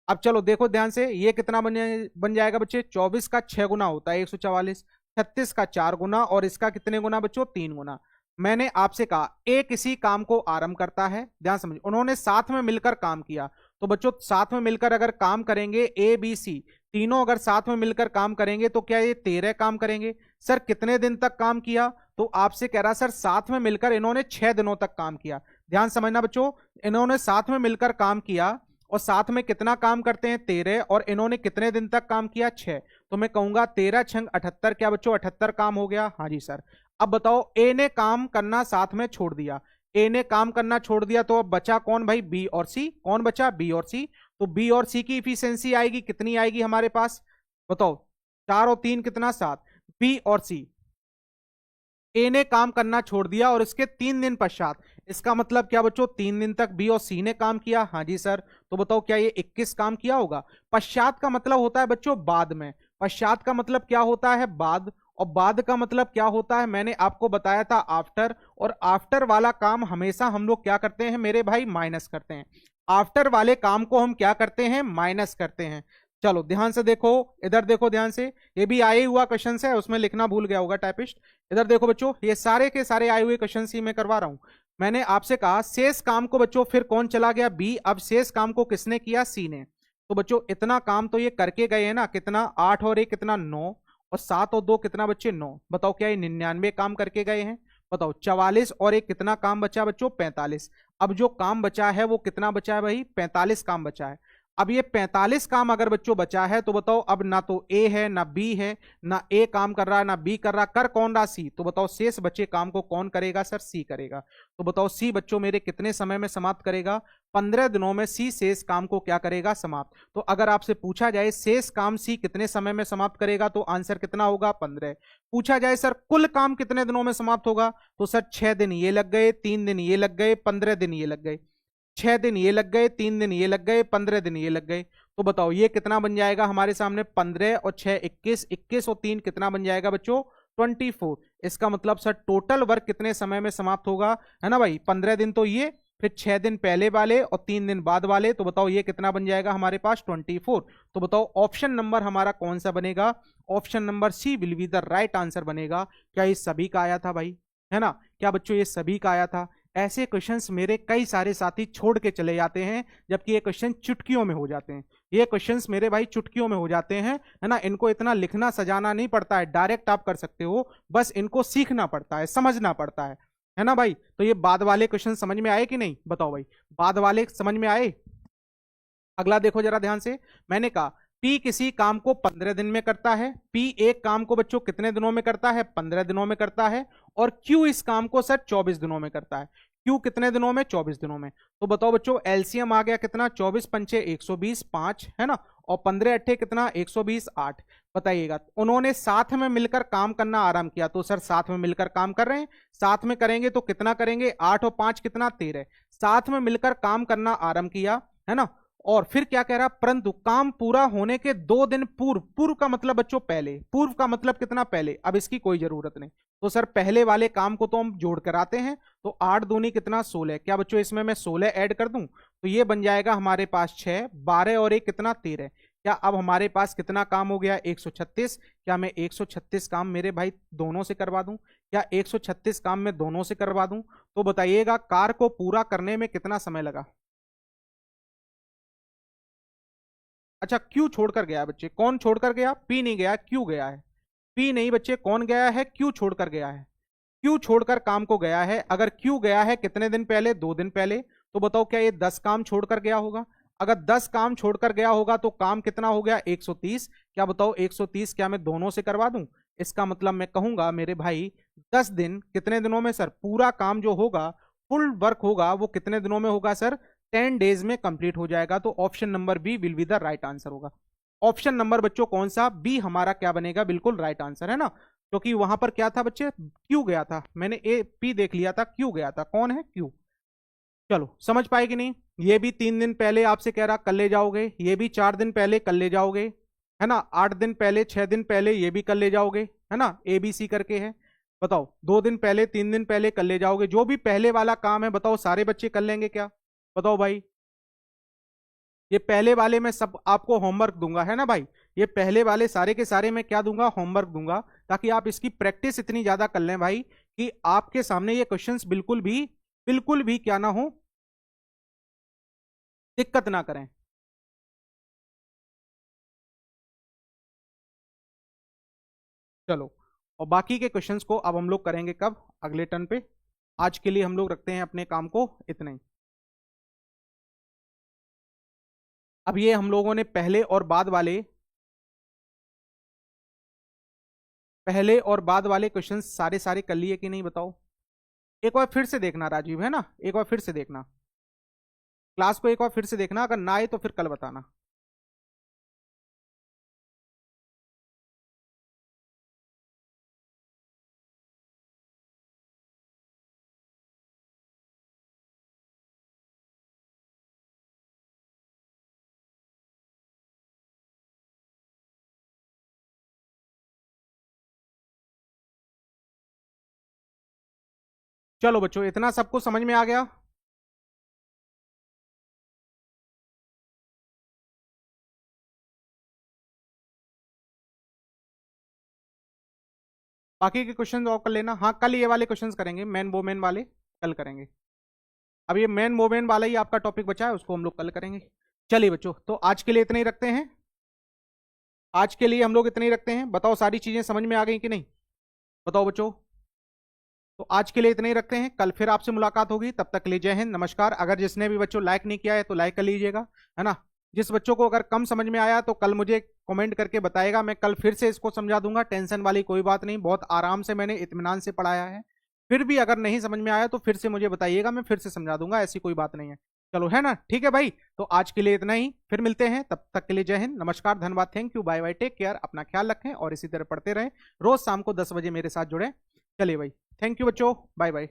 [SPEAKER 1] अब चलो देखो ध्यान से, ये कितना बन जाएगा बच्चे? 24 का 6 गुना होता है 144। 36 का 4 गुना, और इसका कितने गुना बच्चों? 3 गुना। मैंने आपसे कहा ए किसी काम को आरंभ करता है। ध्यान समझिए, उन्होंने साथ में मिलकर काम किया। तो बच्चों साथ में मिलकर अगर काम करेंगे, ए बी सी तीनों अगर साथ में मिलकर काम करेंगे तो क्या ये 13 काम करेंगे? सर कितने दिन तक काम किया? तो आपसे कह रहा सर साथ में मिलकर इन्होंने 6 दिनों तक काम किया। ध्यान समझना बच्चों, इन्होंने साथ में मिलकर काम किया, और साथ में कितना काम करते हैं? 13। और इन्होंने कितने दिन तक काम किया? 6। तो मैं कहूंगा 13 छंग 78। क्या बच्चों 78 काम हो गया? हाँ जी सर। अब बताओ ए ने काम करना साथ में छोड़ दिया। ए ने काम करना छोड़ दिया, तो अब बचा कौन भाई? बी और सी। कौन बचा? बी और सी। तो बी और सी की इफिशियंसी आएगी कितनी? आएगी हमारे पास बताओ, 4 और 3 कितना? 7। बी और सी, ए ने काम करना छोड़ दिया और इसके 3 दिन पश्चात, इसका मतलब क्या बच्चों? 3 दिन तक बी और सी ने काम किया। हाँ जी सर। तो बताओ क्या ये 21 काम किया होगा? पश्चात का मतलब होता है बच्चों बाद में। पश्चात का मतलब क्या होता है? बाद। और बाद का मतलब क्या होता है? मैंने आपको बताया था आफ्टर। और आफ्टर वाला काम हमेशा हम लोग क्या करते हैं मेरे भाई? माइनस करते हैं। आफ्टर वाले काम को हम क्या करते हैं? माइनस करते हैं। चलो ध्यान से देखो, इधर देखो ध्यान से। ये भी आए हुआ क्वेश्चन है, उसमें लिखना भूल गया होगा टाइपिस्ट। इधर देखो बच्चों, ये सारे के सारे आए हुए क्वेश्चन ही मैं करवा रहा हूं। मैंने आपसे कहा शेष काम को बच्चों फिर कौन चला गया? बी। अब शेष काम को किसने किया? सी ने। तो बच्चों इतना काम तो ये करके गए हैं ना। कितना? 8 और 1 कितना? 9। और 7 और 2 कितना बच्चे? 9। बताओ क्या ये 99 काम करके गए हैं? बताओ 44 और एक कितना काम बचा बच्चों? 45। अब जो काम बचा है वो कितना बचा है भाई? 45 काम बचा है। अब ये 45 काम अगर बच्चों बचा है, तो बताओ अब ना तो ए है ना बी है, ना ए काम कर रहा है ना बी कर रहा, कर कौन रहा? सी। तो बताओ शेष बचे काम को कौन करेगा? सर सी करेगा। तो बताओ सी बच्चों मेरे कितने समय में समाप्त करेगा? 15 दिनों में सी शेष काम को क्या करेगा? समाप्त। तो अगर आपसे पूछा जाए शेष काम सी कितने समय में समाप्त करेगा, तो आंसर कितना होगा? 15। पूछा जाए सर कुल काम कितने दिनों में समाप्त होगा, तो सर 6 दिन ये लग गए, 3 दिन ये लग गए, 15 दिन ये लग गए। 6 दिन ये लग गए, 3 दिन ये लग गए, 15 दिन ये लग गए। तो बताओ ये कितना बन जाएगा हमारे सामने? 15 और 6 21, 21 और 3 कितना बन जाएगा बच्चों? 24। इसका मतलब सर टोटल वर्क कितने समय में समाप्त होगा? है ना भाई, 15 दिन तो ये, फिर 6 दिन पहले वाले और 3 दिन बाद वाले। तो बताओ ये कितना बन जाएगा हमारे पास? 24। तो बताओ ऑप्शन नंबर हमारा कौन सा बनेगा? Option number C will be the right answer बनेगा। क्या ये सभी का आया था भाई? है ना, क्या बच्चों ये सभी का आया था? ऐसे क्वेश्चंस मेरे कई सारे साथी छोड़ के चले जाते हैं, जबकि ये क्वेश्चन चुटकियों में हो जाते हैं। ये क्वेश्चंस मेरे भाई चुटकियों में हो जाते हैं, है ना। इनको इतना लिखना सजाना नहीं पड़ता है, डायरेक्ट आप कर सकते हो, बस इनको सीखना पड़ता है, समझना पड़ता है। है ना भाई। तो ये बाद वाले क्वेश्चन समझ में आए कि नहीं, बताओ भाई, बाद वाले समझ में आए। अगला देखो जरा ध्यान से, मैंने कहा पी किसी काम को 15 दिन में करता है, पी एक काम को बच्चों कितने दिनों में करता है, 15 दिनों में करता है, और क्यू इस काम को सर 24 दिनों में करता है। क्यू कितने दिनों में, 24 दिनों में। तो बताओ बच्चों, एलसीएम आ गया कितना, 24 पंचे 120, 5 है ना, और 15 अट्ठे कितना, 120, 8। बताइएगा, उन्होंने साथ में मिलकर काम करना आरंभ किया, तो सर साथ में मिलकर काम कर रहे हैं, साथ में करेंगे तो कितना करेंगे, 8 और 5 कितना, 13। साथ में मिलकर काम करना आरंभ किया, है ना। और फिर क्या कह रहा, परंतु काम पूरा होने के 2 दिन पूर्व, पूर्व का मतलब बच्चों पहले, पूर्व का मतलब कितना, पहले। अब इसकी कोई जरूरत नहीं, तो सर पहले वाले काम को तो हम जोड़ कर आते हैं, तो 8 दूनी कितना, 16। क्या बच्चों इसमें मैं 16 ऐड कर दूं, तो ये बन जाएगा हमारे पास 6, 12 और 1 कितना, 13। क्या अब हमारे पास कितना काम हो गया, 136। क्या मैं 136 काम मेरे भाई दोनों से करवा दूं, क्या 136 काम मैं दोनों से करवा दूं। तो बताइएगा कार को पूरा करने में कितना समय लगा। अच्छा, क्यू छोड़कर गया बच्चे, कौन छोड़कर गया, पी नहीं गया, क्यू गया है। पी नहीं बच्चे, कौन गया है, क्यू छोड़कर गया है। क्यू छोड़कर काम को गया है। अगर क्यू गया है कितने दिन पहले, 2 दिन पहले, तो बताओ क्या ये 10 काम छोड़कर गया होगा। अगर 10 काम छोड़कर गया होगा तो काम कितना हो गया, 130। क्या बताओ 130 क्या मैं दोनों से करवा दूं। इसका मतलब मैं कहूंगा मेरे भाई 10 दिन कितने दिनों में सर, पूरा काम जो होगा, फुल वर्क होगा, वो कितने दिनों में होगा सर, 10 डेज में कंप्लीट हो जाएगा। तो option number B will be the right answer होगा। ऑप्शन नंबर बच्चों कौन सा, बी हमारा क्या बनेगा, बिल्कुल राइट आंसर है ना। क्योंकि वहां पर क्या था बच्चे, क्यू गया था, मैंने ए पी देख लिया था, क्यू गया था, कौन है, क्यू। चलो समझ पाए कि नहीं। ये भी 3 दिन पहले आपसे कह रहा कल ले जाओगे, ये भी 4 दिन पहले कल ले जाओगे, है ना, 8 दिन पहले, 6 दिन पहले ये भी कल ले जाओगे, है ना, ए बी सी करके है। बताओ 2 दिन पहले, 3 दिन पहले कल ले जाओगे, जो भी पहले वाला काम है बताओ सारे बच्चे कर लेंगे क्या, बताओ भाई। ये पहले वाले में सब आपको होमवर्क दूंगा, है ना भाई। ये पहले वाले सारे के सारे मैं क्या दूंगा, होमवर्क दूंगा, ताकि आप इसकी प्रैक्टिस इतनी ज्यादा कर लें भाई, कि आपके सामने ये क्वेश्चंस बिल्कुल भी क्या ना हो, दिक्कत ना करें। चलो, और बाकी के क्वेश्चंस को अब हम लोग करेंगे कब, अगले टर्न पे। आज के लिए हम लोग रखते हैं अपने काम को इतना ही। अब ये हम लोगों ने पहले और बाद वाले क्वेश्चंस सारे सारे कर लिए कि नहीं, बताओ। एक बार फिर से देखना राजीव, है ना, एक बार फिर से देखना क्लास को, एक बार फिर से देखना, अगर ना आए तो फिर कल बताना। चलो बच्चों, इतना सबको समझ में आ गया। बाकी के क्वेश्चन और कर लेना, हाँ कल ये वाले क्वेश्चंस करेंगे, मैन वोमेन वाले कल करेंगे। अब ये मैन वोमेन वाला ही आपका टॉपिक बचा है, उसको हम लोग कल करेंगे। चलिए बच्चों, तो आज के लिए इतना ही रखते हैं, आज के लिए हम लोग इतना ही रखते हैं। बताओ सारी चीजें समझ में आ गई कि नहीं, बताओ बच्चों। तो आज के लिए इतना ही रखते हैं, कल फिर आपसे मुलाकात होगी, तब तक के लिए जय हिंद, नमस्कार। अगर जिसने भी बच्चों लाइक नहीं किया है तो लाइक कर लीजिएगा, है ना। जिस बच्चों को अगर कम समझ में आया तो कल मुझे कमेंट करके बताएगा, मैं कल फिर से इसको समझा दूंगा, टेंशन वाली कोई बात नहीं, बहुत आराम से मैंने इत्मीनान से पढ़ाया है। फिर भी अगर नहीं समझ में आया तो फिर से मुझे बताइएगा, मैं फिर से समझा दूंगा, ऐसी कोई बात नहीं है। चलो है ना, ठीक है भाई। तो आज के लिए इतना ही, फिर मिलते हैं, तब तक के लिए जय हिंद, नमस्कार, धन्यवाद, thank you, bye bye, take care, अपना ख्याल रखें और इसी तरह पढ़ते रहें। रोज शाम को 10 बजे मेरे साथ जुड़े। चलिए भाई, थैंक यू बच्चों, बाय बाय।